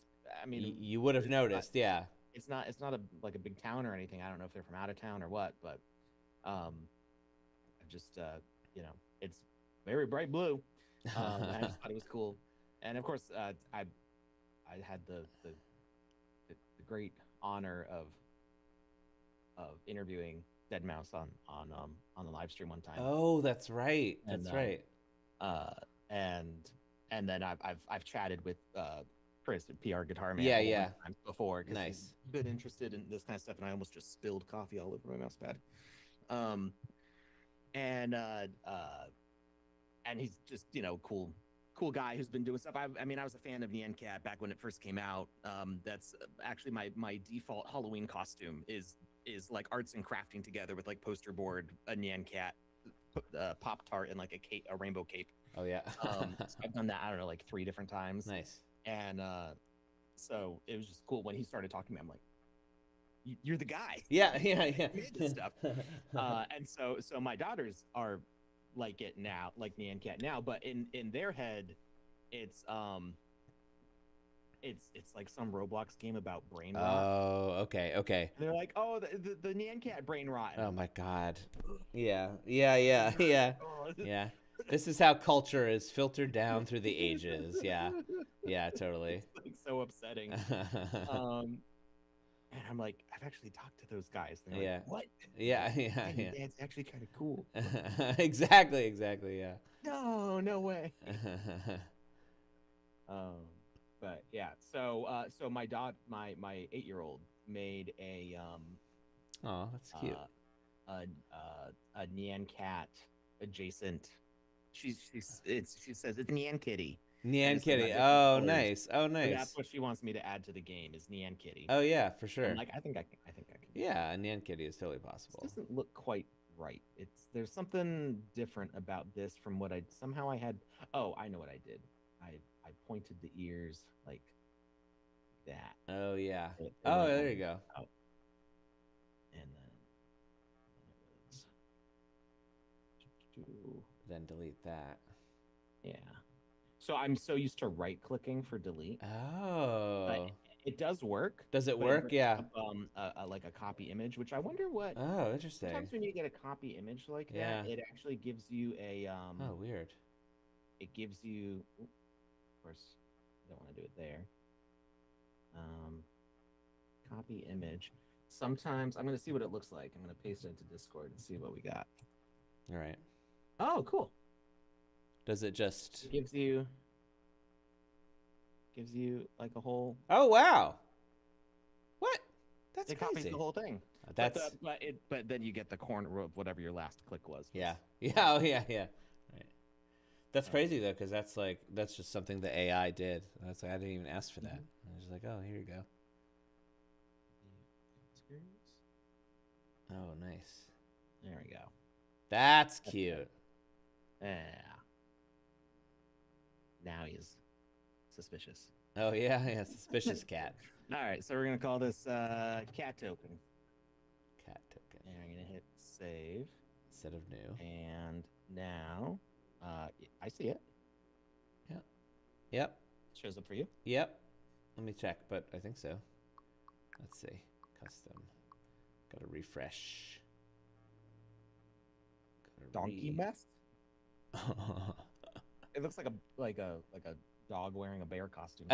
I mean You would have noticed. Yeah. it's not like a big town or anything. I don't know if they're from out of town or what, but I just it's very bright blue. I just thought it was cool, and of course I had the great honor of interviewing Dead Mouse on the live stream one time. Oh, that's right. And, That's right. And then I've chatted with Chris at PR Guitar Man Yeah, yeah. times before. Nice. He's been interested in this kind of stuff, and I almost just spilled coffee all over my mouse pad. And he's just cool guy who's been doing stuff. I mean, I was a fan of Nyan Cat back when it first came out. That's actually my default Halloween costume is like arts and crafting together with like poster board, a Nyan Cat, Pop Tart, and like a rainbow cape. Oh yeah. So I've done that, I don't know, like 3 different times. Nice. And so it was just cool when he started talking to me. I'm like, you're the guy. Yeah. You made this stuff. And so my daughters are like it now, like Nyan Cat now, but in their head, it's like some Roblox game about brain rot. Oh, okay. And they're like, oh, the Nyan Cat brain rot. Oh my god. Yeah. Yeah. This is how culture is filtered down through the ages. Yeah. Yeah, totally. It's like so upsetting. And I'm like, I've actually talked to those guys. And they're like, what? Yeah. It's actually kind of cool. Exactly. Yeah. No way. But yeah, so my 8-year-old made a Oh, that's cute. a Nyan Cat adjacent. She says it's Nyan Kitty. Nyan Kitty. Oh, nice. Oh, So nice. that's what she wants me to add to the game is Nyan Kitty. Oh yeah, for sure. I'm like, I think I can. Yeah, a Nyan Kitty is totally possible. This doesn't look quite right. There's something different about this from what I had. Oh, I know what I did. I pointed the ears like that. Oh yeah. It Oh, went there you go. out. And then Then delete that. yeah. So I'm so used to right clicking for delete. Oh. But It does work, Does it but it work? brings Yeah. up like a copy image, which I wonder what. Oh, interesting. Sometimes when you get a copy image like that, Yeah. it actually gives you a Oh, weird. it gives you. Of course, I don't want to do it there. Um, Copy image. Sometimes I'm going to see what it looks like. I'm going to paste it into Discord and see what we got. All right. Oh, cool. Does it just? It gives you like a whole. Oh, wow. What? That's It copies crazy. the whole thing. That's But then you get the corner of whatever your last click was. yeah. Yeah. Oh, yeah. Yeah. Right. That's crazy though, because that's just something the AI did. That's like I didn't even ask for that. I was just like, oh, here you go. Oh, nice. There we go. That's cute. Yeah. Now he's suspicious. Oh yeah, yeah. Suspicious cat. All right, so we're gonna call this cat token. Cat token. And we're gonna hit save. Instead of new. And now, I see it. Yep. Yep. Shows up for you. Yep. Let me check, but I think so. Let's see. Custom. Gotta refresh. Donkey mess. It looks like a dog wearing a bear costume.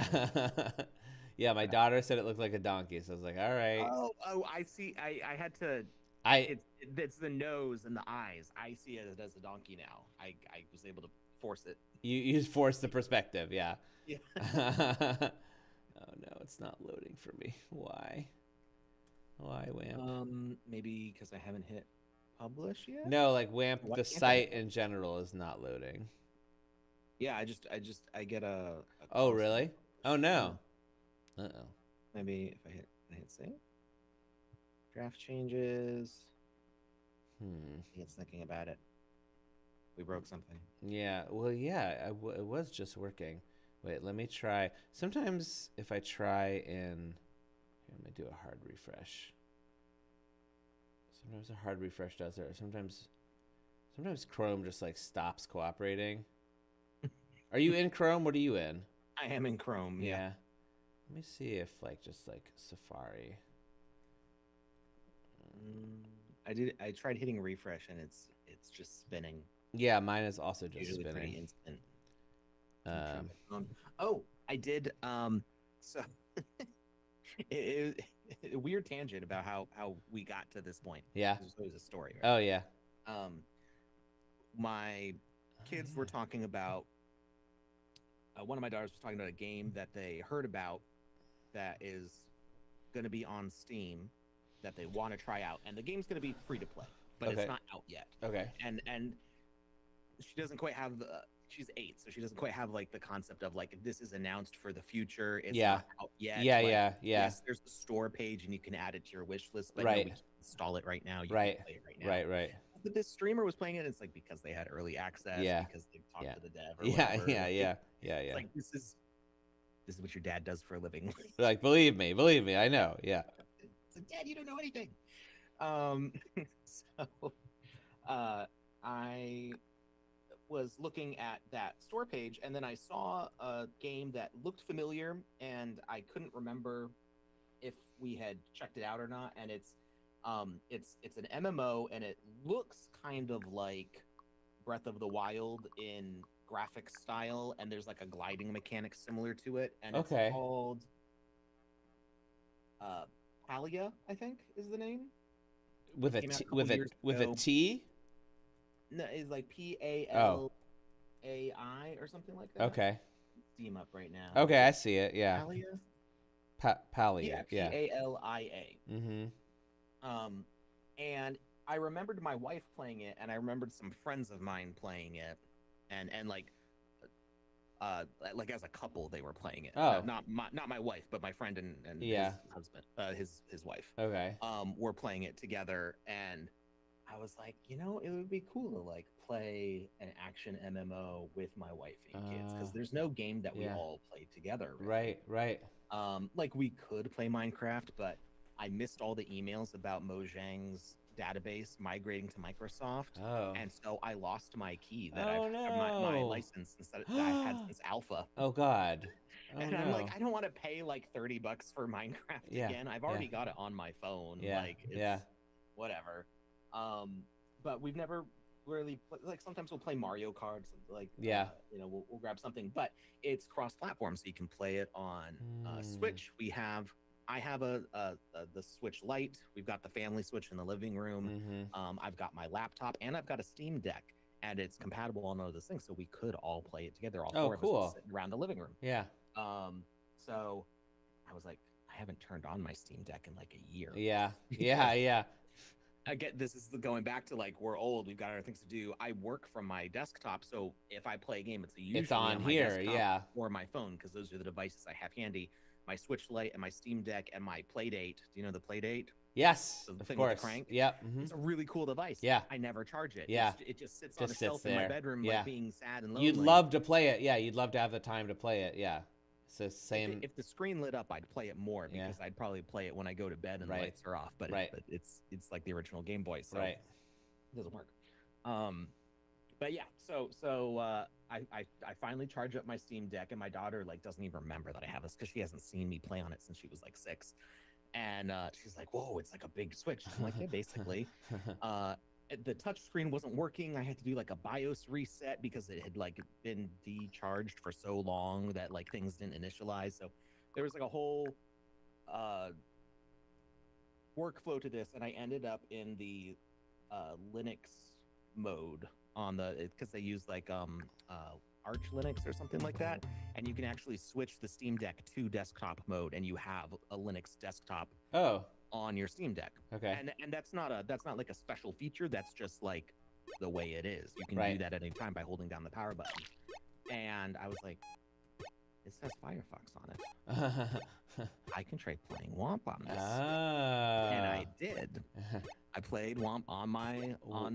Yeah, my daughter said it looked like a donkey, so I was like, all right. Oh, I see. I had to. It's the nose and the eyes. I see it as a donkey now. I was able to force it. You forced the perspective, yeah. Yeah. Oh no, it's not loading for me. Why? Why WAMP? Maybe because I haven't hit publish yet. No, like WAMP, What the can't site in general is not loading. Yeah, I get a Oh really? Oh no. Uh oh. Maybe if I hit save. Draft changes. It's thinking about it. We broke something. Yeah. Well, yeah. It was just working. Wait, let me try. Sometimes if I try in, here, let me do a hard refresh. Sometimes a hard refresh does it. Or sometimes Chrome just like stops cooperating. Are you in Chrome? What are you in? I am in Chrome. Yeah. Let me see if like just like Safari. I tried hitting refresh and it's just spinning. Yeah, mine is also just Usually spinning. pretty instant. Oh, I did. So a weird tangent about how we got to this point. Yeah. There's always a story. Right? Oh yeah. My kids were talking about. One of my daughters was talking about a game that they heard about that is going to be on Steam that they want to try out, and the game's going to be free to play, but it's not out yet. Okay. And she doesn't quite have the. She's 8, so she doesn't quite have like the concept of like this is announced for the future. It's not out yet. Yeah, like, yeah. Yes, there's the store page and you can add it to your wish list, but no, we can't install it right now. You can play it right now. Right. But this streamer was playing it. It's like because they had early access. Yeah. Because they talked to the dev. Or Yeah. whatever. It's like this is what your dad does for a living. Like believe me, I know. Yeah. It's like, Dad, you don't know anything. So, I was looking at that store page, and then I saw a game that looked familiar, and I couldn't remember if we had checked it out or not. And it's an MMO, and it looks kind of like Breath of the Wild in graphic style, and there's like a gliding mechanic similar to it, and it's called Palia, I think is the name. With a T? No, it's like PALAI or something like that. Okay. Steam up right now. Okay, I see it. Yeah. Palia? Palia. Yeah. PALIA. Mm-hmm. And I remembered my wife playing it, and I remembered some friends of mine playing it, and like as a couple they were playing it. Oh. Not my wife, but my friend and yeah. his husband, his wife. Okay. Were playing it together, and I was like, it would be cool to like play an action MMO with my wife and kids, because there's no game that we all play together. Really. Right. Like we could play Minecraft, but I missed all the emails about Mojang's database migrating to Microsoft, Oh. and so I lost my key that Oh my no. license that I've had since alpha. Oh God. Oh And I'm like, no. I don't want to pay like $30 for Minecraft Yeah. again. I've Yeah. already got it on my phone. Yeah. Like, it's Yeah. whatever. But we've never really like, sometimes we'll play Mario Kart, like Yeah. we'll grab something, but it's cross-platform, so you can play it on Switch. I have the Switch Lite. We've got the family Switch in the living room. Mm-hmm. I've got my laptop, and I've got a Steam Deck, and it's compatible on all of those things, so we could all play it together. All four of us sitting around the living room. Yeah. So I was like, I haven't turned on my Steam Deck in like a year. Yeah. Yeah. Yeah. I get this is going back to like, we're old, we've got other things to do. I work from my desktop, so if I play a game, it's on my here, desktop yeah, or my phone, because those are the devices I have handy. My Switch Lite and my Steam Deck and my Playdate. Do you know the Playdate? Yes, So the of thing course. with the crank? Yep. Mm-hmm. It's a really cool device. Yeah. I never charge it. Yeah. It just sits Just on a shelf sits in my there. bedroom, Yeah. like being sad and lonely. You'd love to play it. Yeah, you'd love to have the time to play it. Yeah. So same. If the screen lit up, I'd play it more, because I'd probably play it when I go to bed and the lights are off. But but it's like the original Game Boy, so it doesn't work. But yeah, so I finally charge up my Steam Deck, and my daughter like doesn't even remember that I have this, because she hasn't seen me play on it since she was like 6, and she's like, "Whoa, it's like a big Switch." I'm like, "Yeah, basically." The touch screen wasn't working. I had to do like a BIOS reset because it had like been decharged for so long that like things didn't initialize. So there was like a whole workflow to this, and I ended up in the Linux mode on because they use like Arch Linux or something like that, and you can actually switch the Steam Deck to desktop mode, and you have a Linux desktop on your Steam Deck. Okay. And that's not like a special feature. That's just like the way it is. You can do that at any time by holding down the power button. And I was like, it says Firefox on it. I can try playing WAMP on this. And I did. I played WAMP on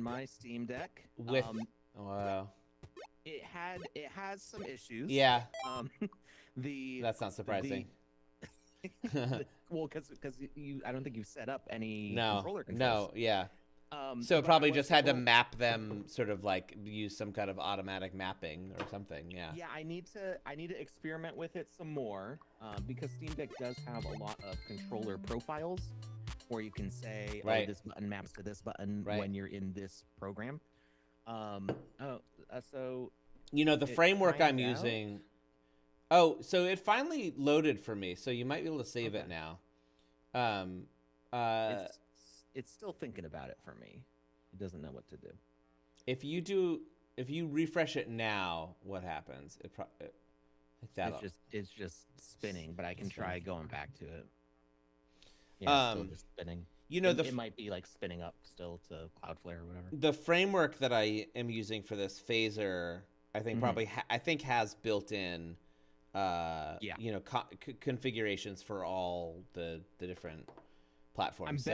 my Steam Deck. With wow. It has some issues. Yeah. That's not surprising. Well, because I don't think you've set up any controller controls. No, yeah. So it probably just had to map them, sort of like use some kind of automatic mapping or something. Yeah. Yeah, I need to experiment with it some more, because Steam Deck does have a lot of controller profiles where you can say, oh, this button maps to this button when you're in this program. So the framework I'm using. Oh, so it finally loaded for me, so you might be able to save it now. It's still thinking about it for me. It doesn't know what to do. If you refresh it now, what happens? It's just spinning, but I can try going back to it. Yeah, it's still just spinning. It might be like spinning up still to Cloudflare or whatever. The framework that I am using for this phaser, I think has built-in configurations for all the different platforms.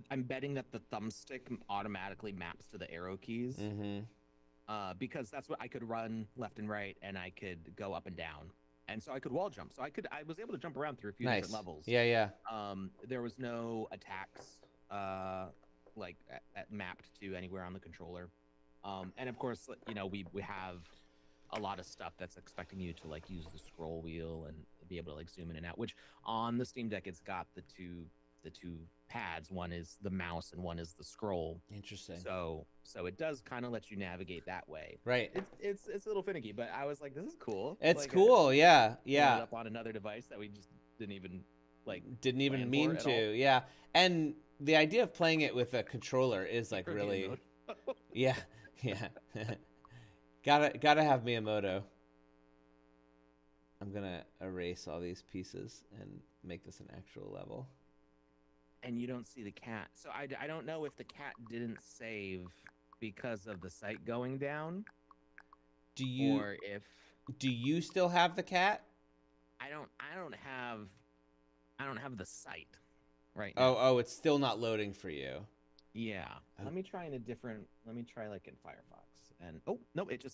I'm betting that the thumbstick automatically maps to the arrow keys, because that's what I could run left and right, and I could go up and down, and so I could wall jump. So I was able to jump around through a few different levels. Yeah. There was no attacks mapped to anywhere on the controller, and of course, we have a lot of stuff that's expecting you to like use the scroll wheel and be able to like zoom in and out, which on the Steam Deck it's got the two pads. One is the mouse and one is the scroll. Interesting. So it does kind of let you navigate that way. Right. It's a little finicky, but I was like, this is cool. It's cool. Yeah. Up on another device that we just didn't even mean to. Yeah. And the idea of playing it with a controller is like really. Yeah. Gotta have Miyamoto. I'm gonna erase all these pieces and make this an actual level. And you don't see the cat. So I don't know if the cat didn't save because of the site going down. Do you still have the cat? I don't have the site right now. Oh, it's still not loading for you. Yeah. Let me try like in Firefox. And no, it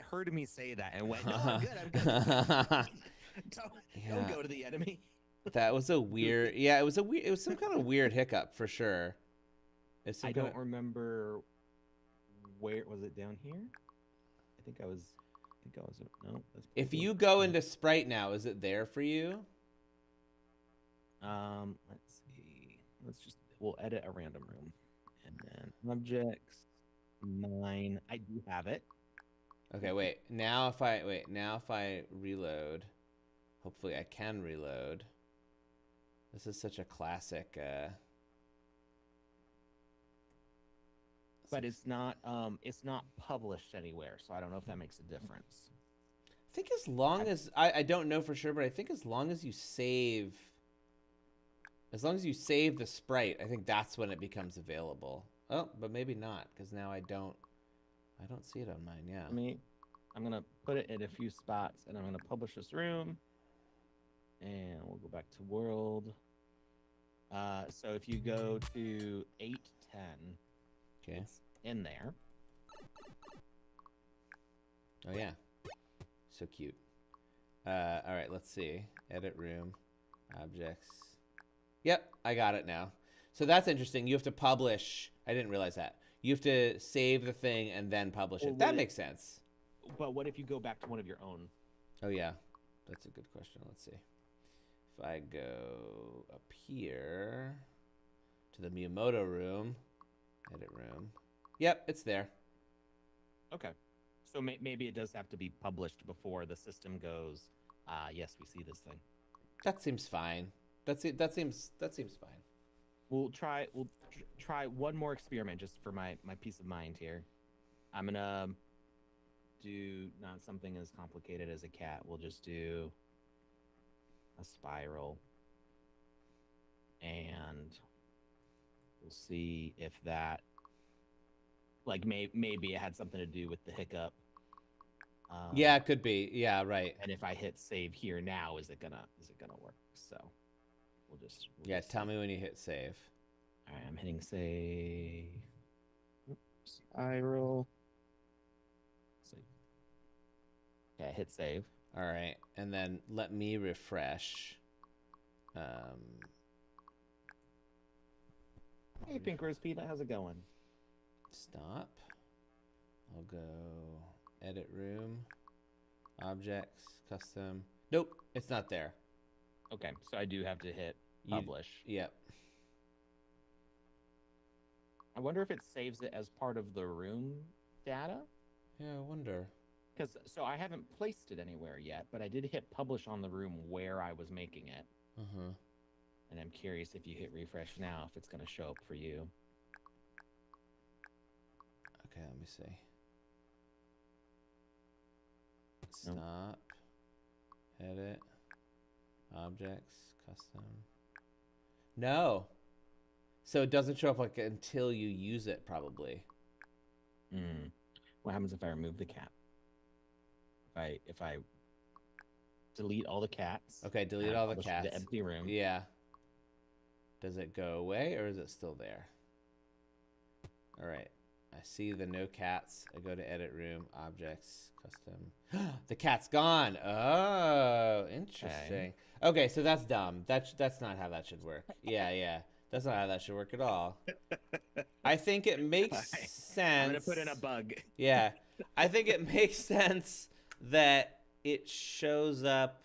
heard me say that and went, no, I'm good. Don't go to the enemy. That was a weird. Yeah, it was some kind of weird hiccup for sure. Is some I kind don't remember where was it down here. I think I was. No. That's If probably you go into Sprite now, is it there for you? Let's see. We'll edit a random room, and then objects 9. I do have it. Okay, wait. Now if I reload, hopefully I can reload. This is such a classic. But it's not published anywhere, so I don't know if that makes a difference. I think as long as I don't know for sure, but I think as long as you save the sprite, I think that's when it becomes available. Oh, but maybe not, because now I don't see it on mine. Yeah. I'm gonna put it in a few spots, and I'm gonna publish this room, and we'll go back to world. So if you go to 810, Okay. it's in there. Oh yeah. So cute. All right, let's see. Edit room, objects. Yep, I got it now. So that's interesting. You have to publish. I didn't realize that. You have to save the thing and then publish it. That makes sense. But what if you go back to one of your own? Oh yeah, that's a good question. Let's see. If I go up here to the Miyamoto room, edit room. Yep, it's there. Okay. So maybe it does have to be published before the system goes, yes, we see this thing. That seems fine. That seems fine. We'll try one more experiment just for my peace of mind here. I'm gonna do not something as complicated as a cat. We'll just do a spiral, and we'll see if that, like, maybe it had something to do with the hiccup. Yeah, it could be. Yeah, right. And if I hit save here now, is it gonna work? So we'll just tell me when you hit save. All right, I'm hitting save. Spiral. Save. Okay, hit save. All right, and then let me refresh. Hey, Pink Rose Peanut, how's it going? Stop. I'll go edit room, objects, custom. Nope, it's not there. Okay, so I do have to hit publish. Yep. I wonder if it saves it as part of the room data. Yeah, I wonder. Because so I haven't placed it anywhere yet, but I did hit publish on the room where I was making it. Uh-huh. And I'm curious if you hit refresh now, if it's going to show up for you. Okay, let me see. Nope. Stop. Edit. Objects. Custom. No. So it doesn't show up like until you use it, probably. What happens if I remove the cat? If I delete all the cats. Okay, delete all the cats. The empty room. Yeah. Does it go away or is it still there? All right. I see the no cats. I go to edit room, objects, custom. The cat's gone. Oh, interesting. Okay, so that's dumb. That's not how that should work. Yeah. That's not how that should work at all. I think it makes sense. I'm gonna put in a bug. Yeah, I think it makes sense that it shows up.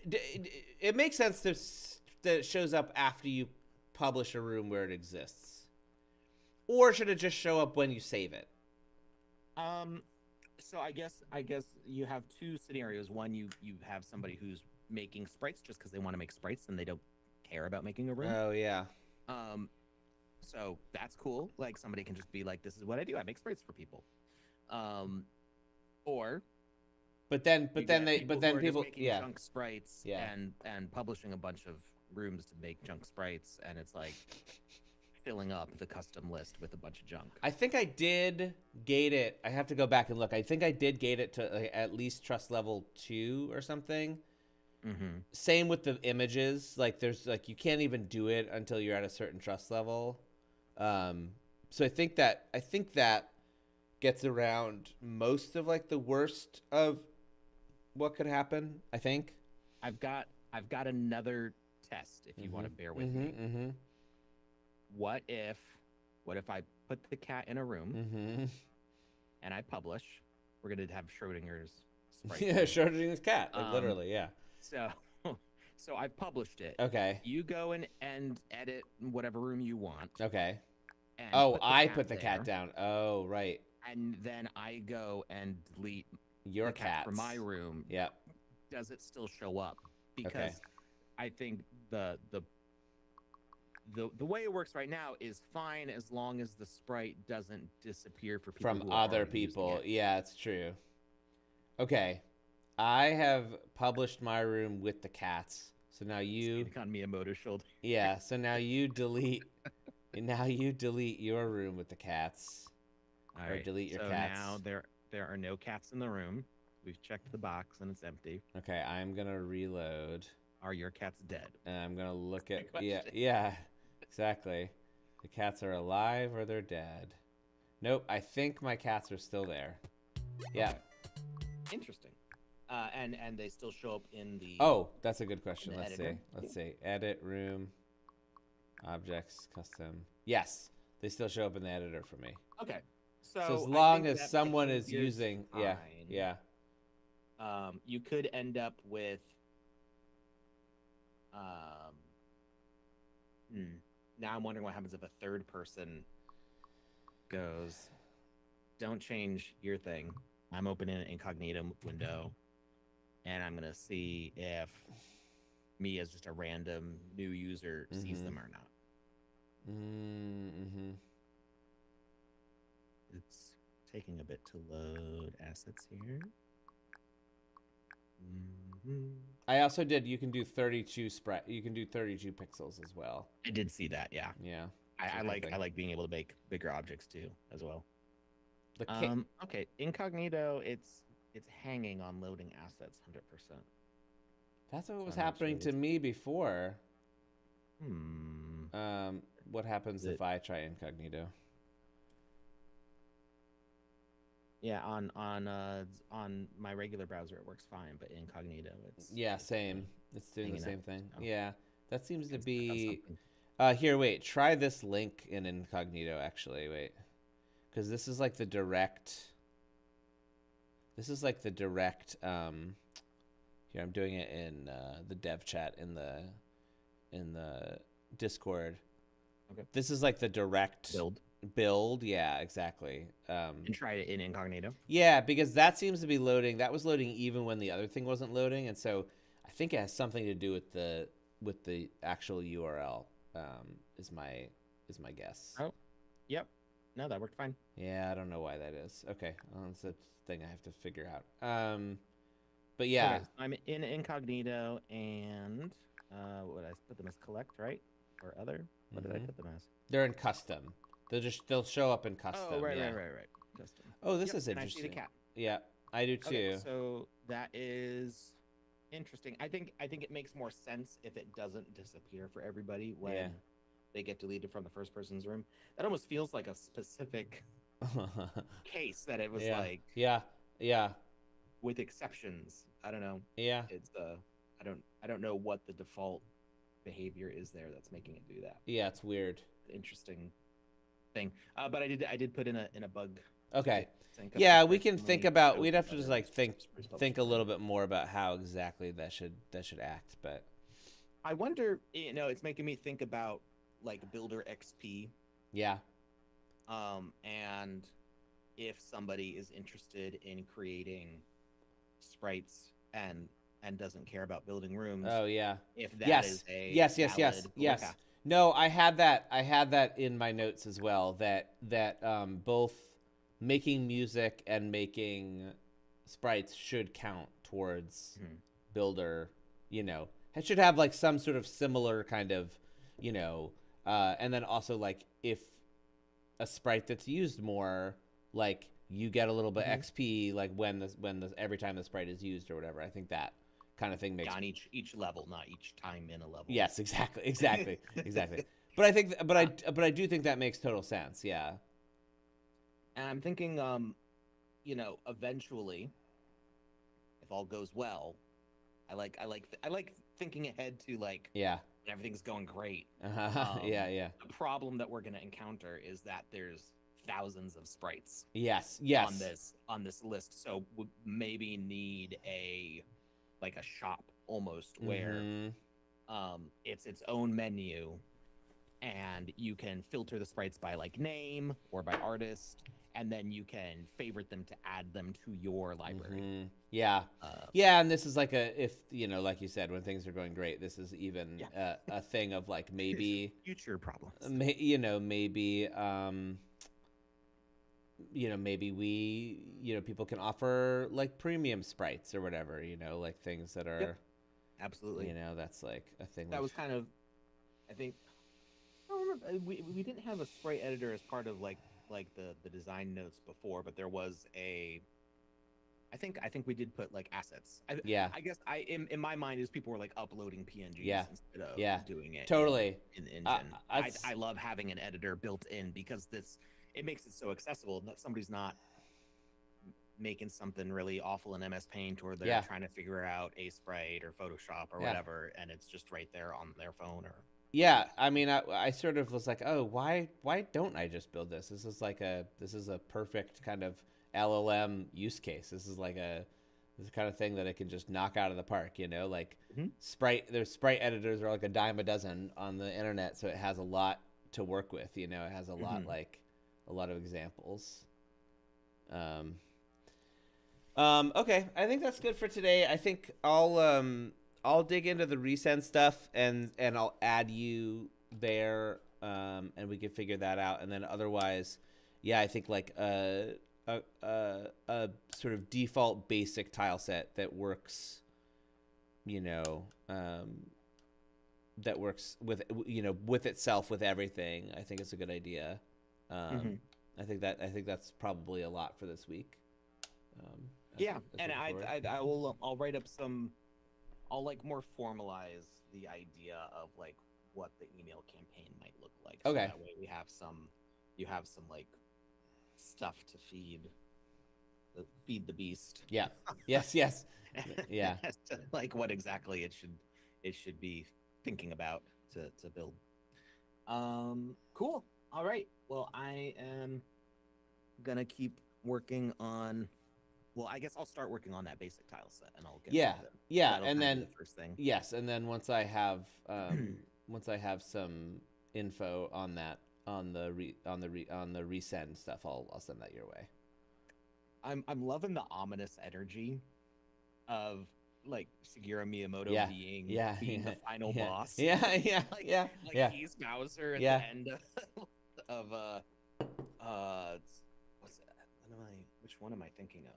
It makes sense that it shows up after you publish a room where it exists, or should it just show up when you save it? So I guess you have two scenarios. One, you have somebody who's making sprites just because they want to make sprites and they don't care about making a room. Oh yeah. So that's cool. Like somebody can just be like, "This is what I do. I make sprites for people." Or. But then people yeah. Junk sprites and publishing a bunch of rooms to make junk sprites, and it's like filling up the custom list with a bunch of junk. I think I did gate it. I have to go back and look. I think I did gate it to at least trust level 2 or something. Mm-hmm. Same with the images. Like there's like you can't even do it until you're at a certain trust level. So I think that gets around most of like the worst of what could happen. I think. I've got another test if you want to bear with me. what if I put the cat in a room Mm-hmm. and I publish? We're gonna have Schrodinger's sprite Yeah, thing. Schrodinger's cat, like Um, literally, yeah. so so I've published it. Okay. You go and edit whatever room you want Okay. and Oh, put the I cat put the cat there, down. Oh, right. and then I go and delete Your the cat from cats. my room. Yep. Does it still show up? Okay. Because I think the way it works right now is fine as long as the sprite doesn't disappear for people From who are other already using people. it. Yeah, it's true. Okay. I have published my room with the cats. So now you on Miyamoto shoulder. Yeah, so now you delete your room with the cats. All Or right. delete your so cats. now there are no cats in the room. We've checked the box and it's empty. Okay, I'm gonna reload. Are your cats dead? And I'm gonna look at Good question. yeah, exactly. The cats are alive or they're dead. Nope, I think my cats are still there. Yeah. Okay. Interesting. And they still show up in the. Oh, that's a good question. the Let's editor? see. Let's see. Edit room, objects, custom. Yes, they still show up in the editor for me. Okay. So, So as I long think as that someone is behavior's using, yeah, fine. yeah. You could end up with. Um. Now I'm wondering what happens if a third person goes. Don't change your thing. I'm opening an incognito window, and I'm gonna see if me as just a random new user sees them or not. Mm-hmm. It's taking a bit to load assets here. I also did. You can do 32 sprite. You can do 32 pixels as well. I did see that. Yeah, Yeah. I cool like thing. I like being able to make bigger objects too as well. The Okay, incognito. It's hanging on loading assets 100%. That's what was So I'm not happening sure to me before. Hmm. What happens Is if I try incognito? Yeah, on my regular browser it works fine, but incognito it's Yeah, same. It's doing the hanging same out, thing. so Yeah, that seems to it's stuck on be. something. Here, wait. Try this link in incognito. Actually, wait, because this is like the direct. This is like the direct. Here, I'm doing it in the dev chat in the Discord. Okay. This is like the direct build. Yeah, exactly. And try it in incognito. Yeah, because that seems to be loading. That was loading even when the other thing wasn't loading, and so I think it has something to do with the actual URL. Is my guess. Oh, yep. No, that worked fine. Yeah, I don't know why that is. Okay, well, that's a thing I have to figure out. But yeah, Okay, so I'm in incognito, and what did I put them as collect, right? Or other? What did I put them as? they're in custom. They'll show up in custom. Oh, right. Custom. Oh, this Yep, is and interesting. I see the cat. Yeah, I do too. Okay, so that is interesting. I think it makes more sense if it doesn't disappear for everybody when they get deleted from the first person's room. That almost feels like a specific case that it was like yeah with exceptions. I don't know. Yeah. It's I don't know what the default behavior is there that's making it do that. Yeah, it's weird. Interesting thing. But I did put in a bug. Okay. saying Yeah, custom we sprite can only think about. shows We'd have to other just like sprite think a publishers. little bit more about how exactly that should act. But I wonder. It's making me think about like Builder XP. yeah, And if somebody is interested in creating sprites and doesn't care about building rooms. oh yeah, If that yes, is a yes. valid path. No, I had that in my notes as well. That both making music and making sprites should count towards Builder. It should have like some sort of similar kind of, and then also like if a sprite that's used more, like you get a little bit XP, like when every time the sprite is used or whatever. I think that kind of thing makes on each level, not each time in a level. Yes, exactly. But I think, but I do think that makes total sense. Yeah. And I'm thinking, eventually, if all goes well, I like thinking ahead to like Yeah. and everything's going great. Yeah, yeah. The problem that we're going to encounter is that there's thousands of sprites Yes, on yes. this list, so we maybe need a like a shop almost where Mm-hmm. it's its own menu, and you can filter the sprites by like name or by artist, and then you can favorite them to add them to your library. Yeah, Uh, yeah, and this is like a if you know, like you said, when things are going great, this is even yeah, a thing of like maybe, future problems. you know, maybe you know, maybe we, you know, people can offer like premium sprites or whatever, you know, like things that Yep, are, absolutely. you know, that's like a thing That we've. was kind of, I think, I don't remember. We didn't have a sprite editor as part of like the design notes before, but there was a. I think we did put like assets. Yeah, I guess in my mind is people were like uploading yeah, PNGs instead of yeah, doing it totally. in the Uh, engine. I it's love having an editor built in because it makes it so accessible that somebody's not making something really awful in MS Paint, or they're yeah, trying to figure out a sprite or Photoshop or yeah. whatever, and it's just right there on their phone or Yeah, PC. I mean, I sort of was like, oh, why don't I just build this? This is a perfect kind of LLM use case. This is the kind of thing that I can just knock out of the park, you know, like Mhm. there's sprite editors are like a dime a dozen on the internet, so it has a lot to work with, you know, it has a lot Mhm. like a lot of examples. Um, okay, I think that's good for today. I think I'll dig into the resend stuff and I'll add you there, and we can figure that out. And then otherwise, yeah, I think like a sort of default basic tile set that works, you know, that works with, you know, with itself with everything. I think it's a good idea. Um, Mhm. I think that's probably a lot for this week. Um, Yeah, as we and go forward. I will I'll write up some. I'll like more formalize the idea of like what the email campaign might look like, so Okay. that way we have some, you have some like stuff to feed the beast. Yeah. Yes. Yes. Yeah. As to like what exactly it should be thinking about to build. Cool. All right. Well, I am gonna keep working on. Well, I guess I'll start working on that basic tile set, and I'll get Yeah. something. Yeah. That'll And kind of be then the first thing. yes, and then once I have some info on that on the resend stuff, I'll send that your way. I'm loving the ominous energy of like Shigeru Miyamoto Yeah. being Yeah. being the final Yeah. boss. Yeah. Yeah. like Yeah. like Yeah. he's Bowser at the Yeah. end of uh what's that? Which one am I thinking of?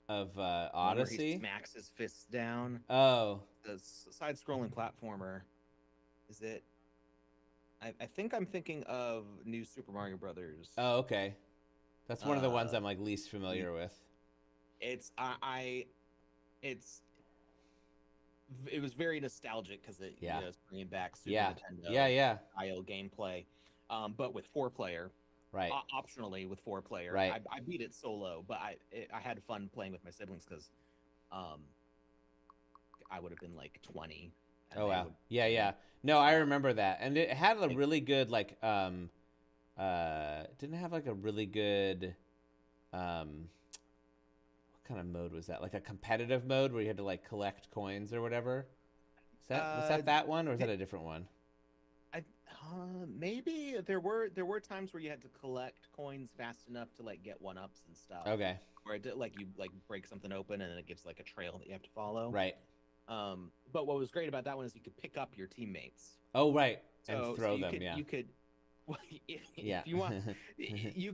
Of The one where he Odyssey. smacks his fists down. Oh. The side-scrolling platformer. Is it? I think I'm thinking of New Super Mario Brothers. Oh. Okay. That's one of the ones Uh, I'm like least familiar with. it's it's it was very nostalgic because Yeah. it's bringing back Super Yeah. Yeah. Nintendo Yeah. style gameplay, but with 4 player. Right. Optionally with 4 player. Right. I beat it solo, but I had fun playing with my siblings because um, I would have been like 20, and Oh they wow. would. Yeah, And yeah. No, I uh, remember that. And it had a it, really good like didn't it have like a really good what kind of mode was that? Like a competitive mode where you had to like collect coins or whatever? Was uh, that one or was that did, a different one? I maybe there were times where you had to collect coins fast enough to like get 1-ups and stuff, Okay. or it did, like you like break something open and then it gives like a trail that you have to follow. Right. But what was great about that one is you could pick up your teammates. Oh, right. And So throw you them, could yeah. you could well, if Yeah. you want, you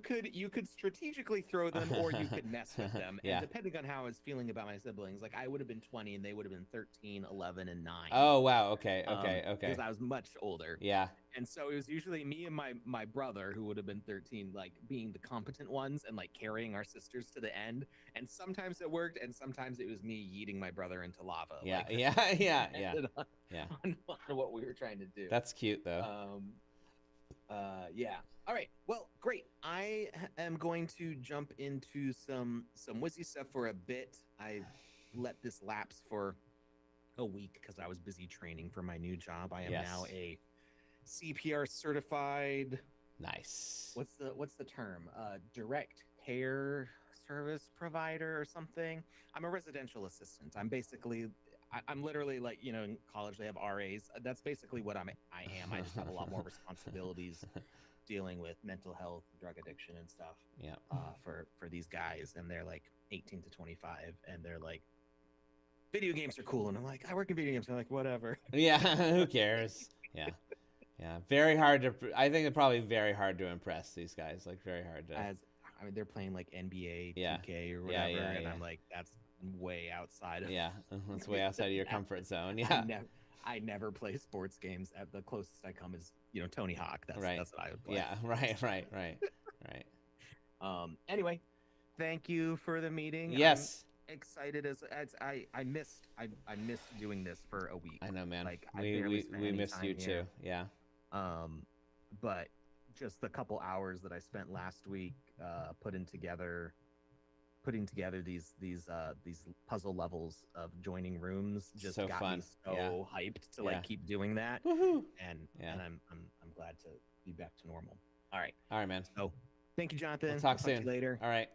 could strategically throw them, or you could mess with them. And Yeah. depending on how I was feeling about my siblings, like I would have been 20 and they would have been 13, 11, and 9. Oh, wow. Okay. Okay. Okay. Because I was much older. Yeah. And so it was usually me and my brother, who would have been 13, like being the competent ones and like carrying our sisters to the end. And sometimes it worked, and sometimes it was me yeeting my brother into lava. Yeah. Like, Yeah. Yeah. Yeah. depended on, Yeah. on what we were trying to do. That's cute though. Um, yeah. All right. Well, great. I am going to jump into some Wizzy stuff for a bit. I let this lapse for a week because I was busy training for my new job. I am Yes. now a CPR certified. Nice. What's the term? Direct care service provider or something. I'm a residential assistant. I'm basically I'm literally like, you know, in college they have RAs. That's basically what I am. I just have a lot more responsibilities dealing with mental health, drug addiction, and stuff. Yeah. For these guys, and they're like 18 to 25, and they're like, video games are cool, and I'm like, I work in video games. I'm like, whatever. Yeah. Who cares? Yeah. Yeah. Very hard to. I think it's probably very hard to impress these guys. Like very hard to. As I mean, they're playing like NBA Yeah. 2K or Yeah, whatever, yeah, and yeah. I'm like, that's way outside of. Yeah. That's way outside of your comfort zone. I Yeah. never, I never play sports games. At the closest I come is, you know, Tony Hawk. Right. That's what I would play. Yeah. Right. Right. Anyway, thank you for the meeting. Yes. I'm excited as I missed doing this for a week. I know, man. Like we missed you too. Yeah. But just the couple hours that I spent last week putting together these puzzle levels of joining rooms just So got fun. me so hyped to like keep doing that. Woohoo. And I'm glad to be back to normal. All right, All right, man. so thank you, Jonathan. We'll talk to you soon. later. All right.